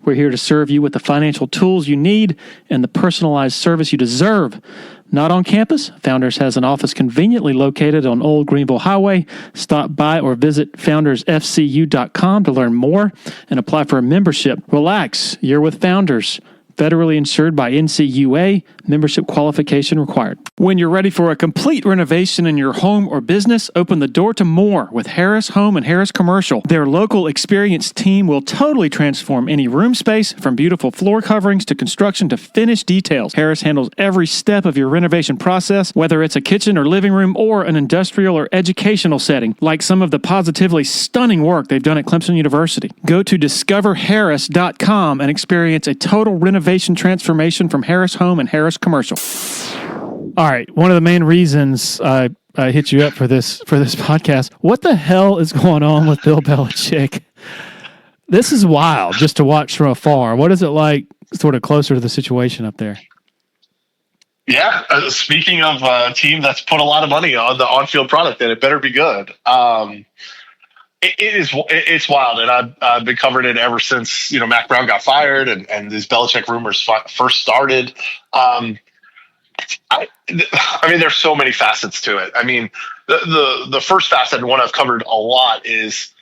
We're here to serve you with the financial tools you need and the personalized service you deserve. Not on campus, Founders has an office conveniently located on Old Greenville Highway. Stop by or visit foundersfcu.com to learn more and apply for a membership. Relax, you're with Founders. Federally insured by NCUA, membership qualification required. When you're ready for a complete renovation in your home or business, open the door to more with Harris Home and Harris Commercial. Their local experienced team will totally transform any room space, from beautiful floor coverings to construction to finished details. Harris handles every step of your renovation process, whether it's a kitchen or living room or an industrial or educational setting, like some of the positively stunning work they've done at Clemson University. Go to discoverharris.com and experience a total renovation transformation from Harris Home and Harris Commercial. All right, one of the main reasons I hit you up for this podcast. What the hell is going on with Bill Belichick? This is wild just to watch from afar. What is it like, sort of closer to the situation up there? Yeah, speaking of a team that's put a lot of money on the on-field product, then it better be good. It's wild, and I've been covering it ever since Mac Brown got fired and these Belichick rumors first started. I mean, there's so many facets to it. I mean, the first facet, and one I've covered a lot, is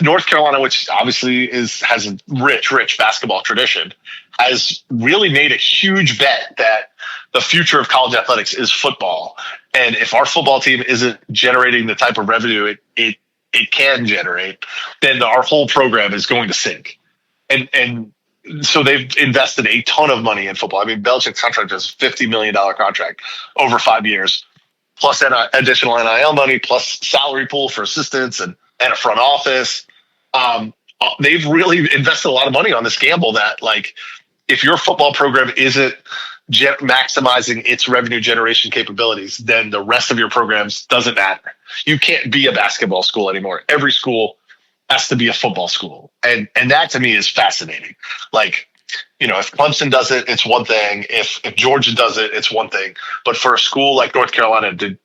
North Carolina, which obviously has a rich basketball tradition, has really made a huge bet that the future of college athletics is football. And if our football team isn't generating the type of revenue it can generate, then our whole program is going to sink. And so they've invested a ton of money in football. I mean, Belichick's contract is a $50 million contract over 5 years, plus additional NIL money, plus salary pool for assistants and a front office. They've really invested a lot of money on this gamble that, like, if your football program isn't maximizing its revenue generation capabilities, then the rest of your programs doesn't matter. You can't be a basketball school anymore. Every school has to be a football school. And that to me is fascinating. Like, if Clemson does it, it's one thing. If Georgia does it, it's one thing. But for a school like North Carolina to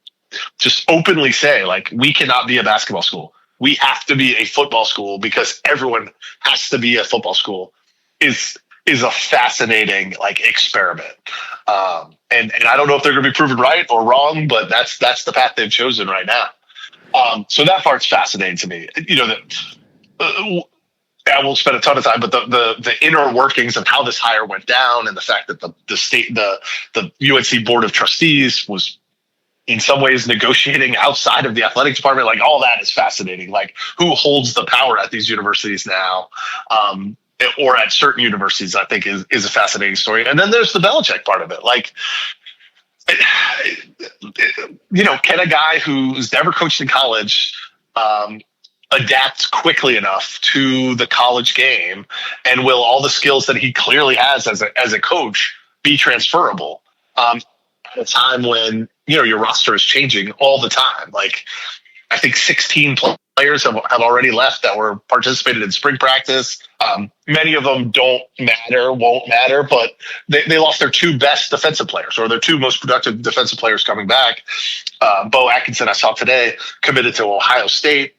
just openly say, like, we cannot be a basketball school, we have to be a football school because everyone has to be a football school, is a fascinating, like, experiment. And I don't know if they're going to be proven right or wrong, but that's the path they've chosen right now. So that part's fascinating to me. I won't spend a ton of time, but the inner workings of how this hire went down, and the fact that the UNC Board of Trustees was in some ways negotiating outside of the athletic department, like, all that is fascinating. Like, who holds the power at these universities now? Or at certain universities, I think is a fascinating story. And then there's the Belichick part of it. Like, can a guy who's never coached in college adapt quickly enough to the college game, and will all the skills that he clearly has as a coach be transferable at a time when your roster is changing all the time? Like, I think 16 players have already left that were participated in spring practice. Many of them won't matter, but they lost their 2 best defensive players, or their 2 most productive defensive players coming back. Bo Atkinson, I saw today, committed to Ohio State.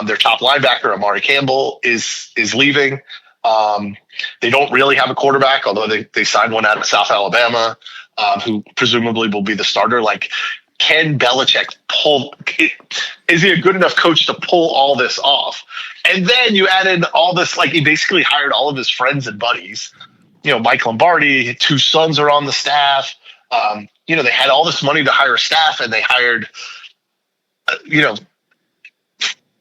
Their top linebacker, Amari Campbell, is leaving. They don't really have a quarterback, although they signed one out of South Alabama, who presumably will be the starter. Like, can Belichick is he a good enough coach to pull all this off? And then you add in all this, like, he basically hired all of his friends and buddies. Mike Lombardi, 2 sons are on the staff. They had all this money to hire staff, and they hired,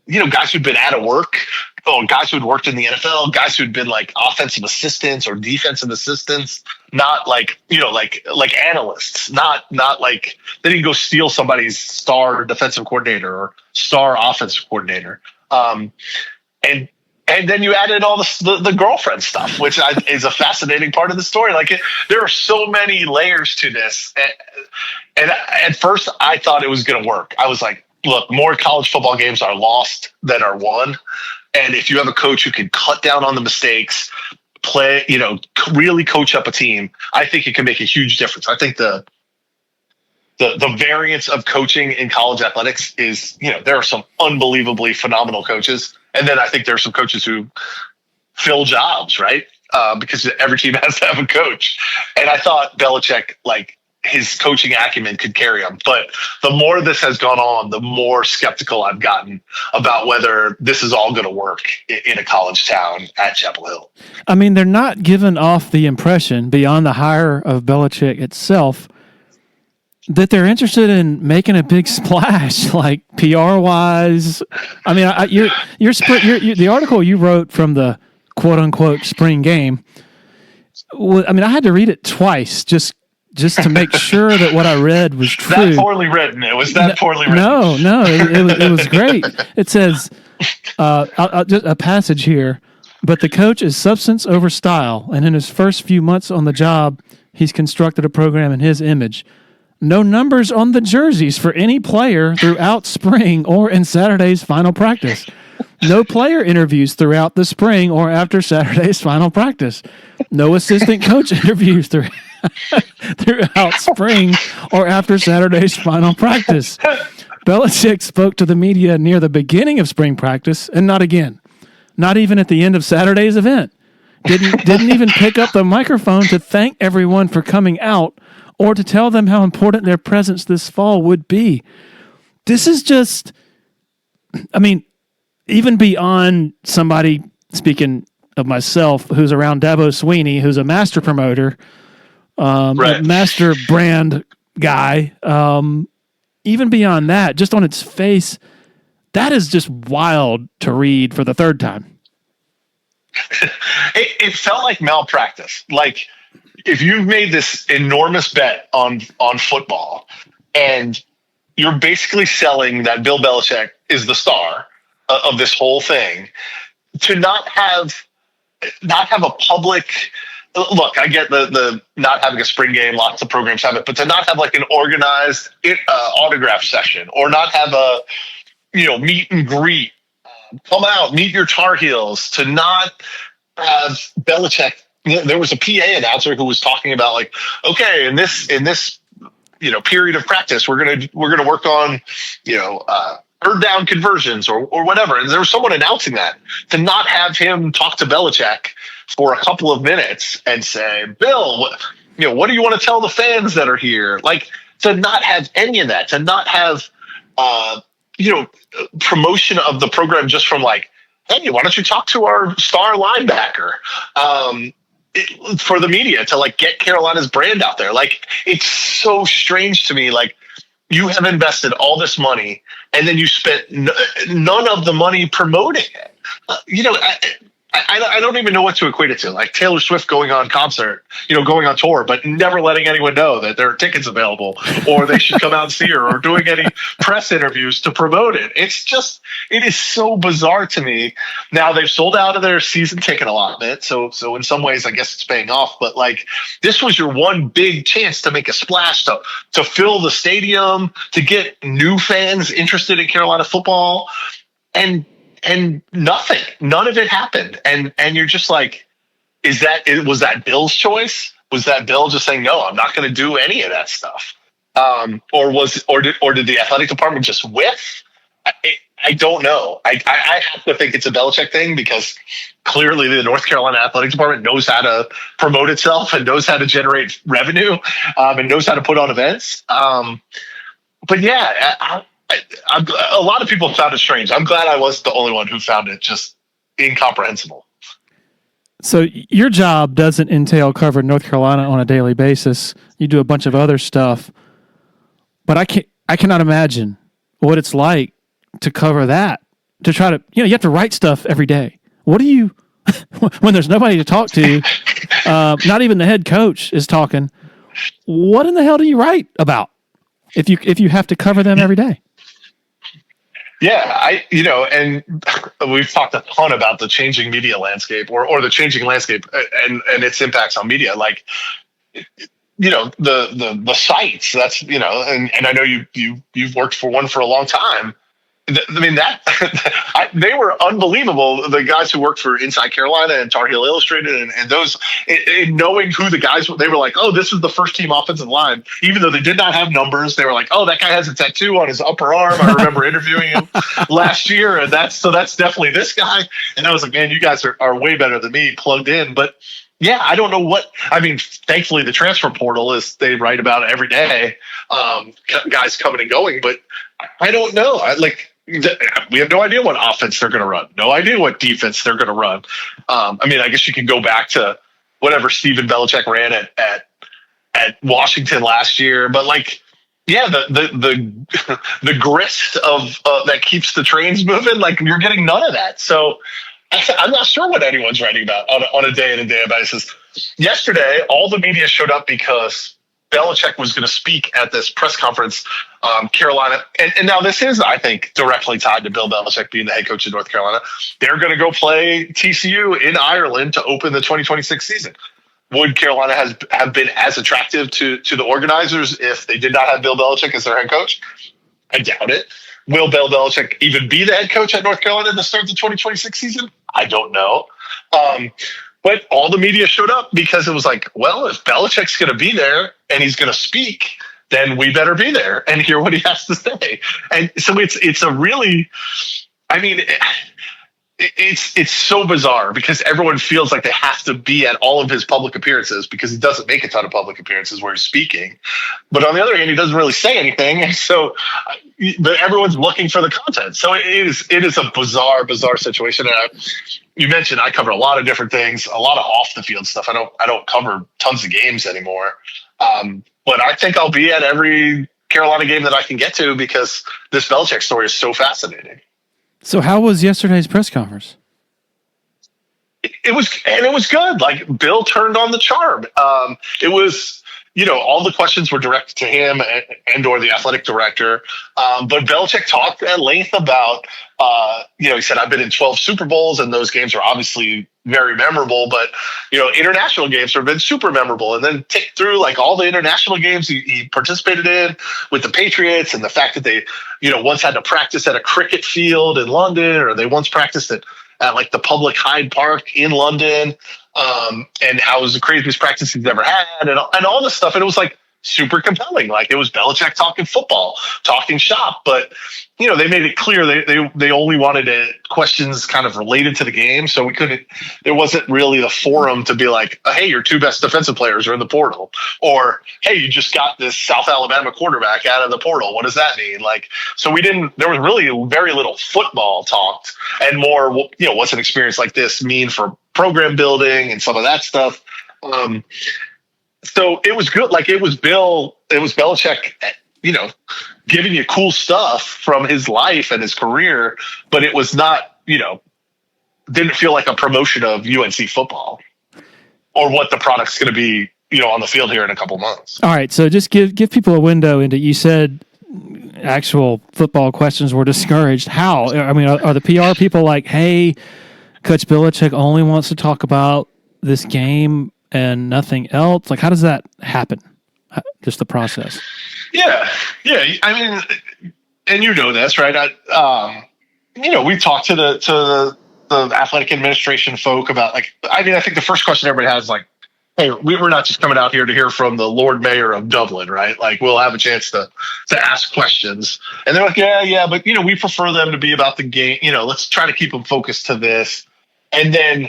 guys who'd been out of work, guys who'd worked in the NFL, guys who'd been like offensive assistants or defensive assistants, not like analysts, not like they didn't go steal somebody's star defensive coordinator or star offensive coordinator. And then you added all the girlfriend stuff, which is a fascinating part of the story. Like there are so many layers to this. And at first I thought it was going to work. I was like, look, more college football games are lost than are won. And if you have a coach who can cut down on the mistakes, play, really coach up a team, I think it can make a huge difference. I think the variance of coaching in college athletics is, there are some unbelievably phenomenal coaches. And then I think there are some coaches who fill jobs, right? Because every team has to have a coach. And I thought Belichick, like his coaching acumen could carry him. But the more this has gone on, the more skeptical I've gotten about whether this is all going to work in a college town at Chapel Hill. I mean, they're not giving off the impression beyond the hire of Belichick itself that they're interested in making a big splash, like PR-wise. I mean, the article you wrote from the quote-unquote spring game, I had to read it twice just to make sure that what I read was true. That poorly written. It was that poorly written. No, it was great. It says, just a passage here, but the coach is substance over style, and in his first few months on the job, he's constructed a program in his image. No numbers on the jerseys for any player throughout spring or in Saturday's final practice. No player interviews throughout the spring or after Saturday's final practice. No assistant coach interviews throughout spring or after Saturday's final practice. Belichick spoke to the media near the beginning of spring practice and not again. Not even at the end of Saturday's event. Didn't even pick up the microphone to thank everyone for coming out or to tell them how important their presence this fall would be. This is just, even beyond somebody, speaking of myself, who's around Dabo Sweeney, who's a master promoter, a master brand guy, even beyond that, just on its face, that is just wild to read for the third time. It felt like malpractice. Like, if you've made this enormous bet on football and you're basically selling that Bill Belichick is the star of this whole thing, to not have a public look, I get the not having a spring game, lots of programs have it, but to not have like an organized autograph session or not have a meet and greet, come out, meet your Tar Heels, to not have Belichick. There was a PA announcer who was talking about like, okay, in this period of practice, we're gonna work on third down conversions or whatever. And there was someone announcing that. To not have him talk to Belichick for a couple of minutes and say, Bill, what do you want to tell the fans that are here? Like, to not have any of that, to not have promotion of the program just from like, hey, why don't you talk to our star linebacker? For the media to like get Carolina's brand out there. Like, it's so strange to me. Like, you have invested all this money and then you spent none of the money promoting it. I don't even know what to equate it to. Like Taylor Swift going on concert, going on tour, but never letting anyone know that there are tickets available or they should come out and see her, or doing any press interviews to promote it. It is so bizarre to me. Now they've sold out of their season ticket allotment. So in some ways, I guess it's paying off, but like, this was your one big chance to make a splash, to fill the stadium, to get new fans interested in Carolina football. And none of it happened. And you're just like, was that Bill's choice? Was that Bill just saying, no, I'm not going to do any of that stuff? Or did the athletic department just whiff? I don't know. I have to think it's a Belichick thing, because clearly the North Carolina athletic department knows how to promote itself and knows how to generate revenue, and knows how to put on events. But yeah, a lot of people found it strange. I'm glad I wasn't the only one who found it just incomprehensible. So your job doesn't entail covering North Carolina on a daily basis. You do a bunch of other stuff, but I cannot imagine what it's like to cover that to try to, you have to write stuff every day. What do you, when there's nobody to talk to, not even the head coach is talking, what in the hell do you write about if you have to cover them every day? Yeah, and we've talked a ton about the changing media landscape or the changing landscape and its impacts on media. Like, the sites, that's, and I know you've worked for one for a long time. I mean, they were unbelievable. The guys who worked for Inside Carolina and Tar Heel Illustrated and those, in knowing who the guys were, they were like, oh, this is the first team offensive line. Even though they did not have numbers, they were like, oh, that guy has a tattoo on his upper arm. I remember interviewing him last year, and that's definitely this guy. And I was like, man, you guys are way better than me, plugged in. But yeah, I don't know what. I mean, thankfully, the transfer portal they write about it every day, guys coming and going. But I don't know. We have no idea what offense they're going to run. No idea what defense they're going to run. I mean, I guess you can go back to whatever Stephen Belichick ran at Washington last year. But the grist of that keeps the trains moving. Like, you're getting none of that. So I'm not sure what anyone's writing about on a day-in and day-out basis. Yesterday, all the media showed up because Belichick was going to speak at this press conference, Carolina. And now this is, I think, directly tied to Bill Belichick being the head coach of North Carolina. They're going to go play TCU in Ireland to open the 2026 season. Would Carolina have been as attractive to the organizers if they did not have Bill Belichick as their head coach? I doubt it. Will Bill Belichick even be the head coach at North Carolina to start the 2026 season? I don't know. But all the media showed up because it was like, well, if Belichick's going to be there and he's going to speak, then we better be there and hear what he has to say. And so it's a really, I mean, it's so bizarre because everyone feels like they have to be at all of his public appearances because he doesn't make a ton of public appearances where he's speaking. But on the other hand, he doesn't really say anything. And so, but everyone's looking for the content. So it is a bizarre situation. And you mentioned I cover a lot of different things, a lot of off the field stuff. I don't cover tons of games anymore. But I think I'll be at every Carolina game that I can get to because this Belichick story is so fascinating. So how was yesterday's press conference? It was good. Like, Bill turned on the charm. It was, all the questions were directed to him and or the athletic director. But Belichick talked at length about, he said, I've been in 12 Super Bowls and those games are obviously very memorable, but, international games have been super memorable. And then tick through like all the international games he participated in with the Patriots and the fact that they, once had to practice at a cricket field in London, or they once practiced at like the public Hyde Park in London, and how it was the craziest practice he's ever had, and all this stuff. And it was like super compelling. Like, it was Belichick talking football, talking shop, but they made it clear they only wanted questions kind of related to the game. So there wasn't really the forum to be like, hey, your two best defensive players are in the portal, or hey, you just got this South Alabama quarterback out of the portal. What does that mean? Like, so there was really very little football talked and more, what's an experience like this mean for program building and some of that stuff. So it was good. Like, it was Belichick, giving you cool stuff from his life and his career, but it was not, didn't feel like a promotion of UNC football or what the product's going to be, on the field here in a couple months. All right. So just give people a window into, you said actual football questions were discouraged. How? I mean, are the PR people like, hey, Coach Belichick only wants to talk about this game and nothing else? Like, how does that happen? Just the process. Yeah. I mean, and this, right? We talked to the athletic administration folk about, like, I mean, I think the first question everybody has is like, hey, we're not just coming out here to hear from the Lord Mayor of Dublin, right? Like, we'll have a chance to ask questions. And they're like, yeah, but we prefer them to be about the game. Let's try to keep them focused to this. And then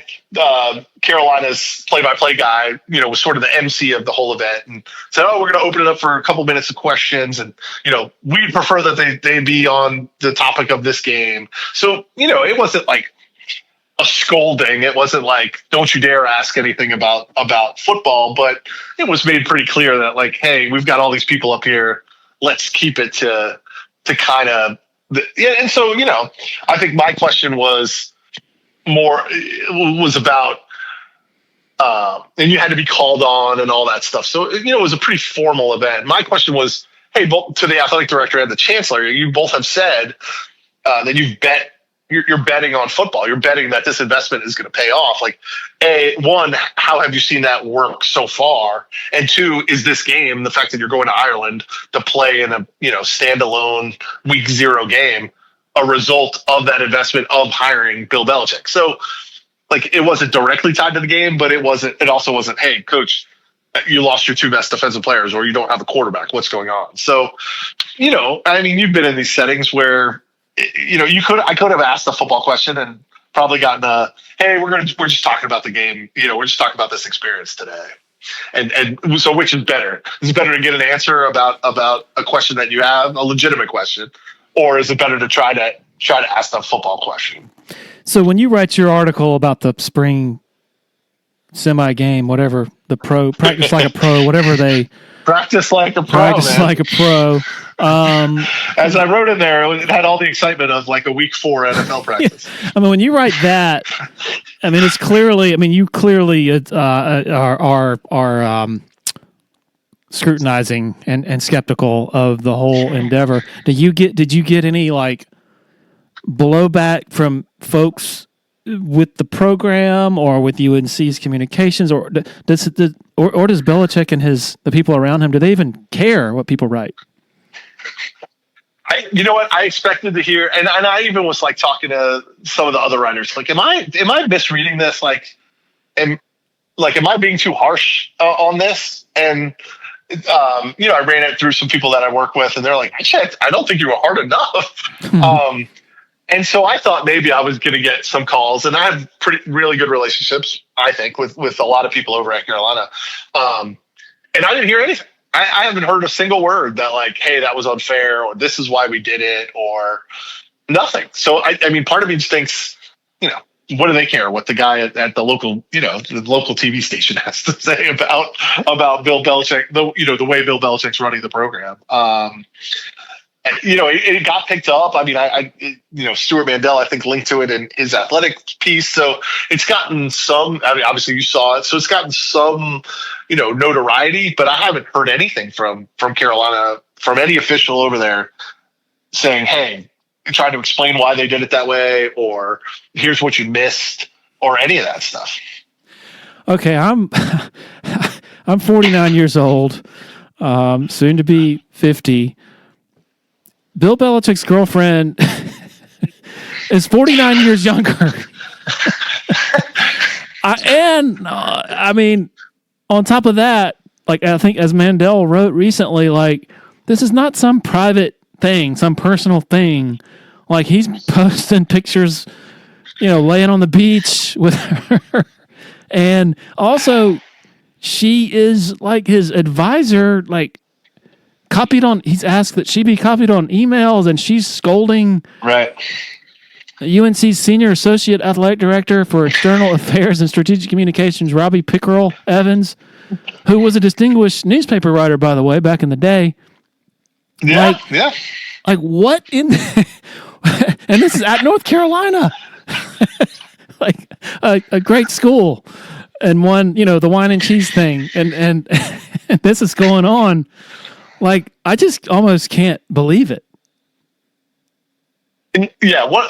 Carolina's play-by-play guy, was sort of the MC of the whole event and said, oh, we're going to open it up for a couple minutes of questions. And, we'd prefer that they be on the topic of this game. So, it wasn't like a scolding. It wasn't like, don't you dare ask anything about football. But it was made pretty clear that, like, hey, we've got all these people up here. Let's keep it to kind of Yeah, and so I think my question was about, and you had to be called on and all that stuff. So it was a pretty formal event. My question was, hey, both to the athletic director and the chancellor, you both have said that you're betting on football. You're betting that this investment is going to pay off. Like, one, how have you seen that work so far? And two, is this game, the fact that you're going to Ireland to play in a standalone week 0 game, a result of that investment of hiring Bill Belichick? So, like, it wasn't directly tied to the game, but it also wasn't, hey, coach, you lost your 2 best defensive players, or you don't have a quarterback. What's going on? So, you've been in these settings where, I could have asked a football question and probably gotten hey, we're just talking about the game. We're just talking about this experience today. And so which is better? Is it better to get an answer about a question that you have, a legitimate question, or is it better to try to ask a football question? So when you write your article about the spring semi-game, whatever, the pro, practice like a pro, whatever they... Practice like a pro, Practice man. like a pro. As I wrote in there, it had all the excitement of like a week 4 NFL practice. Yeah. When you write that, it's clearly, you clearly are scrutinizing and skeptical of the whole endeavor. Did you get any like blowback from folks with the program or with UNC's communications, or does Belichick and the people around him, do they even care what people write? You know what? I expected to hear, and I even was like talking to some of the other writers. Like, am I misreading this? Like, am I being too harsh on this? And I ran it through some people that I work with, and they're like, I don't think you were hard enough. And so I thought maybe I was going to get some calls, and I have really good relationships, I think, with a lot of people over at Carolina. And I didn't hear anything. I haven't heard a single word that like, hey, that was unfair, or this is why we did it, or nothing. So part of me just thinks, what do they care what the guy at the local, the local TV station has to say about Bill Belichick, the way Bill Belichick's running the program. It got picked up. Stuart Mandel, I think, linked to it in his athletic piece. So it's gotten some, obviously you saw it. So it's gotten some, notoriety, but I haven't heard anything from Carolina, from any official over there saying, hey, trying to explain why they did it that way, or here's what you missed, or any of that stuff. Okay. I'm 49 years old, soon to be 50. Bill Belichick's girlfriend is 49 years younger. On top of that, like, I think as Mandel wrote recently, like, this is not some private thing, some personal thing. Like, he's posting pictures, laying on the beach with her. And also, she is like his advisor, like, he's asked that she be copied on emails, and she's scolding UNC's Senior Associate Athletic Director for External Affairs and Strategic Communications, Robbie Pickerel Evans, who was a distinguished newspaper writer, by the way, back in the day. Yeah, Like, what in... and this is at North Carolina. Like, a great school. And one, the wine and cheese thing. And this is going on. Like, I just almost can't believe it. Yeah, one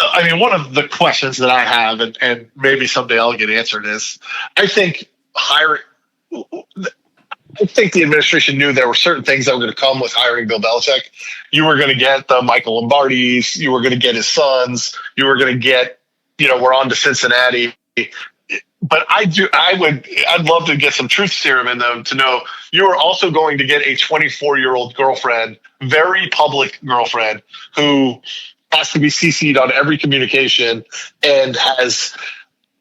of the questions that I have, and maybe someday I'll get answered, is I think the administration knew there were certain things that were going to come with hiring Bill Belichick. You were going to get the Michael Lombardis, you were going to get his sons, you were going to get, we're on to Cincinnati. But I'd love to get some truth serum in them to know you are also going to get a 24-year-old girlfriend, very public girlfriend, who has to be CC'd on every communication and has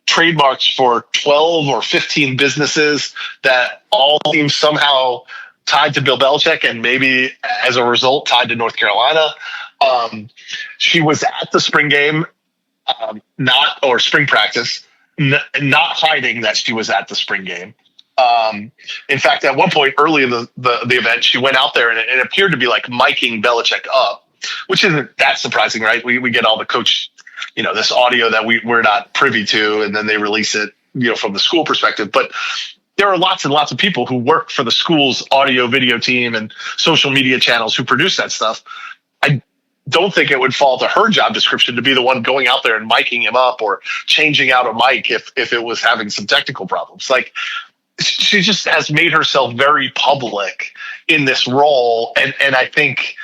trademarks for 12 or 15 businesses that all seem somehow tied to Bill Belichick, and maybe as a result tied to North Carolina. She was at the spring game, spring practice, not hiding that she was at the spring game. In fact, at one point early in the event, she went out there and it appeared to be like miking Belichick up. which isn't that surprising, right? We get all the coach, this audio that we're not privy to, and then they release it, from the school perspective. But there are lots and lots of people who work for the school's audio video team and social media channels who produce that stuff. I don't think it would fall to her job description to be the one going out there and miking him up or changing out a mic if it was having some technical problems. Like, she just has made herself very public in this role. And I think,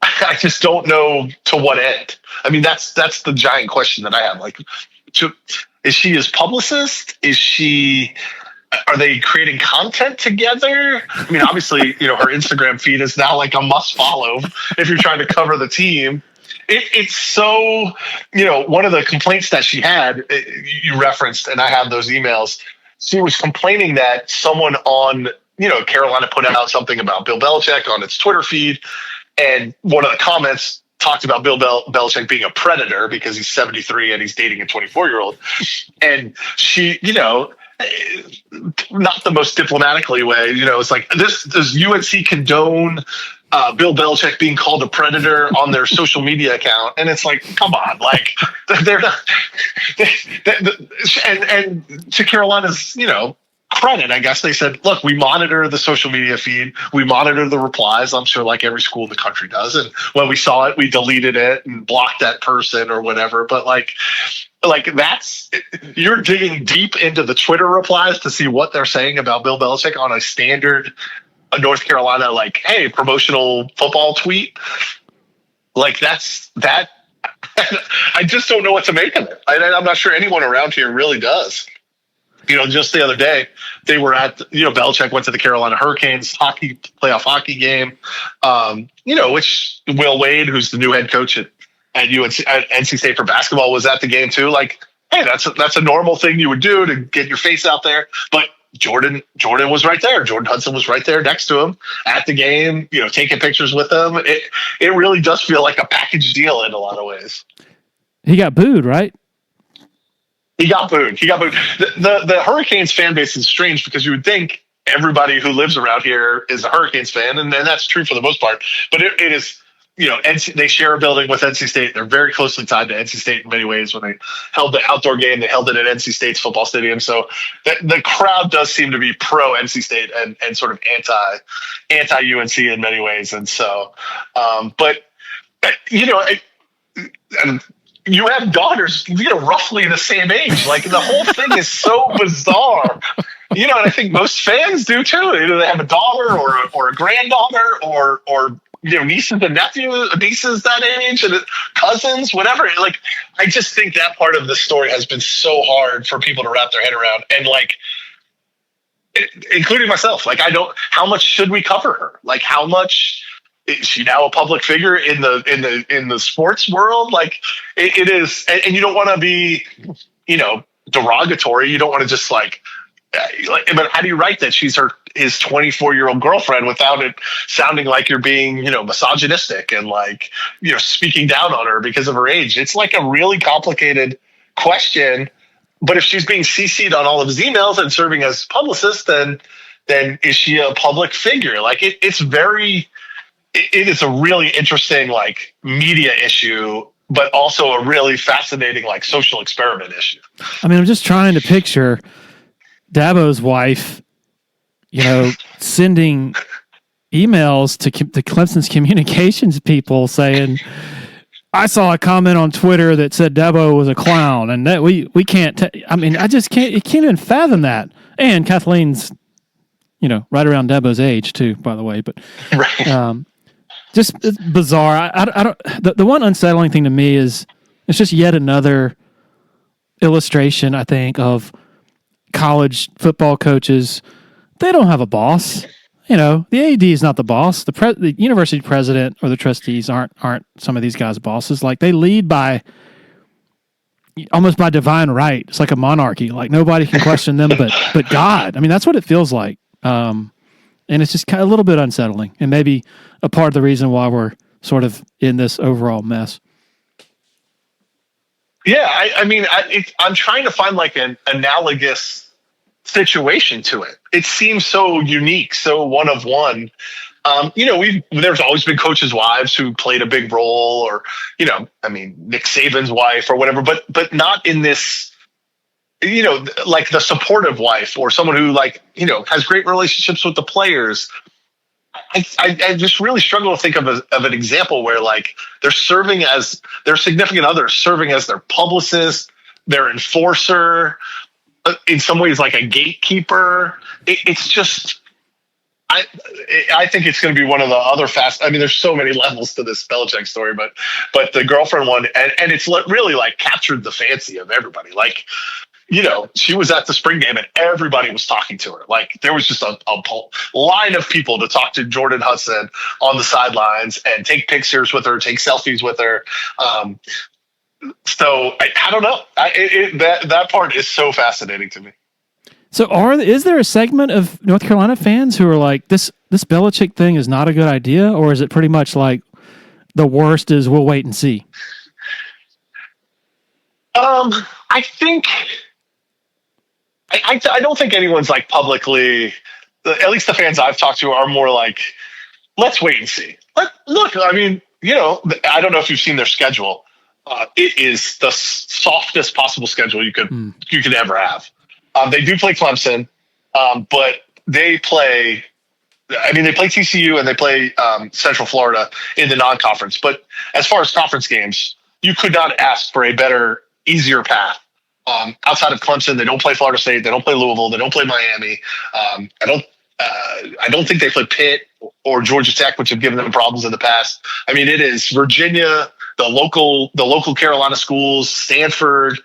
I just don't know to what end. I mean, that's the giant question that I have. Like, is she his publicist? Are they creating content together? I mean, obviously, her Instagram feed is now like a must follow if you're trying to cover the team. It's so, one of the complaints that she had, you referenced, and I have those emails. She was complaining that someone on, Carolina put out something about Bill Belichick on its Twitter feed. And one of the comments talked about Bill Belichick being a predator because he's 73 and he's dating a 24-year-old. And she, not the most diplomatically way, it's like, does UNC condone Bill Belichick being called a predator on their social media account? And it's like, come on, like, they're not. And to Carolina's, credit, I guess, they said, look, we monitor the social media feed, we monitor the replies. I'm sure like every school in the country does. And when we saw it, we deleted it and blocked that person or whatever. But like that's, you're digging deep into the Twitter replies to see what they're saying about Bill Belichick on a standard North Carolina, like, hey, promotional football tweet. Like, that's that. I just don't know what to make of it. I'm not sure anyone around here really does. Just the other day, they were at, Belichick went to the Carolina Hurricanes playoff hockey game, which Will Wade, who's the new head coach at UNC, at NC State for basketball, was at the game too. Like, hey, that's a normal thing you would do to get your face out there. But Jordan was right there. Jordan Hudson was right there next to him at the game, taking pictures with him. It really does feel like a package deal in a lot of ways. He got booed, right? He got booed. The Hurricanes fan base is strange because you would think everybody who lives around here is a Hurricanes fan, and that's true for the most part. But it is, they share a building with NC State. They're very closely tied to NC State in many ways. When they held the outdoor game, they held it at NC State's football stadium. So the crowd does seem to be pro NC State and sort of anti UNC in many ways. And so, you have daughters, roughly the same age. Like, the whole thing is so bizarre. And I think most fans do too. Either they have a daughter or a granddaughter or nieces and nephews, nieces that age, and cousins, whatever. Like, I just think that part of the story has been so hard for people to wrap their head around, and like, including myself. Like, how much should we cover her? Like, how much? Is she now a public figure in the sports world? Like, it is, and you don't want to be, derogatory. You don't want to just like, but how do you write that she's his 24-year-old girlfriend without it sounding like you're being, misogynistic and like, speaking down on her because of her age? It's like a really complicated question. But if she's being CC'd on all of his emails and serving as publicist, then is she a public figure? Like, it's very. It is a really interesting, like, media issue, but also a really fascinating, like, social experiment issue. I mean, I'm just trying to picture Dabo's wife, sending emails to Clemson's communications people saying, I saw a comment on Twitter that said Dabo was a clown, and that we can't. I just can't. You can't even fathom that. And Kathleen's, right around Dabo's age too, by the way. But right. Just it's bizarre. I don't. The one unsettling thing to me is it's just yet another illustration, I think, of college football coaches. They don't have a boss. The AD is not the boss. The university president or the trustees aren't some of these guys' bosses. Like, they lead almost by divine right. It's like a monarchy. Like, nobody can question them but God. I mean, that's what it feels like. And it's just kind of a little bit unsettling, and maybe a part of the reason why we're sort of in this overall mess. Yeah, I'm trying to find like an analogous situation to it. It seems so unique, so one of one. There's always been coaches' wives who played a big role, or Nick Saban's wife or whatever, but not in this, like the supportive wife or someone who has great relationships with the players. I just really struggle to think of an example where they're serving as their significant others, serving as their publicist, their enforcer, in some ways like a gatekeeper. It's just, I think it's going to be one of the other there's so many levels to this Belichick story, but the girlfriend one, and it's really captured the fancy of everybody. She was at the spring game and everybody was talking to her. There was just a line of people to talk to Jordan Hudson on the sidelines and take pictures with her, take selfies with her. So I don't know. That part is so fascinating to me. So is there a segment of North Carolina fans who are like, this Belichick thing is not a good idea, or is it pretty much like the worst is we'll wait and see? I think I don't think anyone's publicly, at least the fans I've talked to are more like, let's wait and see. Look, I don't know if you've seen their schedule. It is the softest possible schedule you could ever have. They do play Clemson, but they play TCU and they play Central Florida in the non-conference. But as far as conference games, you could not ask for a better, easier path. Outside of Clemson, they don't play Florida State, they don't play Louisville, they don't play Miami. I don't think they play Pitt or Georgia Tech, which have given them problems in the past. It is Virginia, the local Carolina schools, Stanford,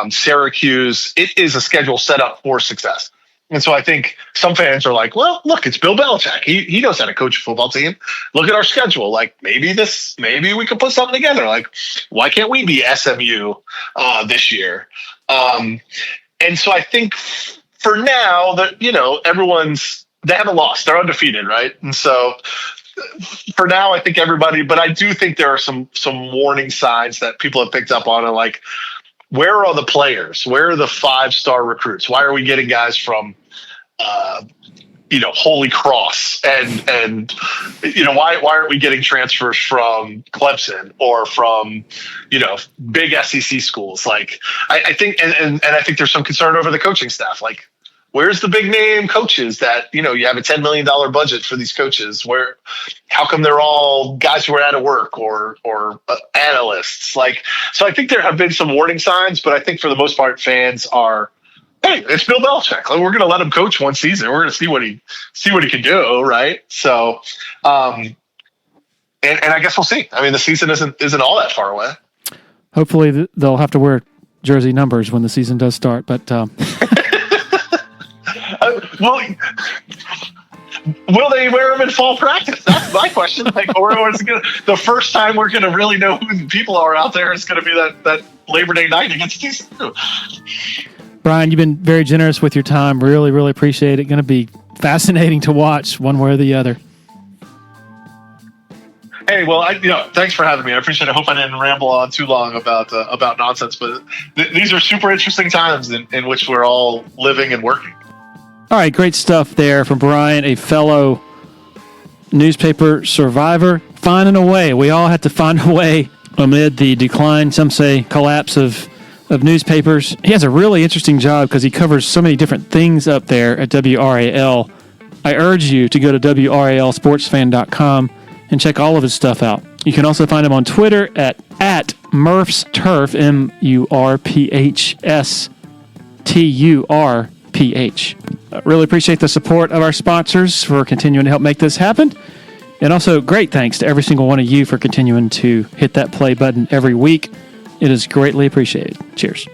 Syracuse. It is a schedule set up for success. And so I think some fans are like, well, look, it's Bill Belichick. He knows how to coach a football team. Look at our schedule. Maybe we could put something together. Why can't we be SMU this year? And so I think for now that, they haven't lost. They're undefeated, right? And so for now, I think but I do think there are some warning signs that people have picked up on, and where are the players? Where are the 5-star recruits? Why are we getting guys from, Holy Cross? And why aren't we getting transfers from Clemson or from, big SEC schools? I think, and I think there's some concern over the coaching staff. Where's the big name coaches that, you have a $10 million budget for these coaches? How come they're all guys who are out of work or analysts? So I think there have been some warning signs, but I think for the most part, fans are, hey, it's Bill Belichick. We're going to let him coach one season. We're going to see what he can do. Right. So, and I guess we'll see. The season isn't all that far away. Hopefully they'll have to wear jersey numbers when the season does start, but, well, will they wear them in fall practice? That's my question. Or is it the first time we're going to really know who the people are out there is going to be that Labor Day night against TCU. Brian, you've been very generous with your time. Really, really appreciate it. Going to be fascinating to watch one way or the other. Hey, well, thanks for having me. I appreciate it. I hope I didn't ramble on too long about nonsense, but these are super interesting times in which we're all living and working. All right, great stuff there from Brian, a fellow newspaper survivor. Finding a way. We all had to find a way amid the decline, some say collapse of newspapers. He has a really interesting job because he covers so many different things up there at WRAL. I urge you to go to WRALSportsFan.com and check all of his stuff out. You can also find him on Twitter at Murph's Turf, MURPHSTURPH. Really appreciate the support of our sponsors for continuing to help make this happen. And also, great thanks to every single one of you for continuing to hit that play button every week. It is greatly appreciated. Cheers.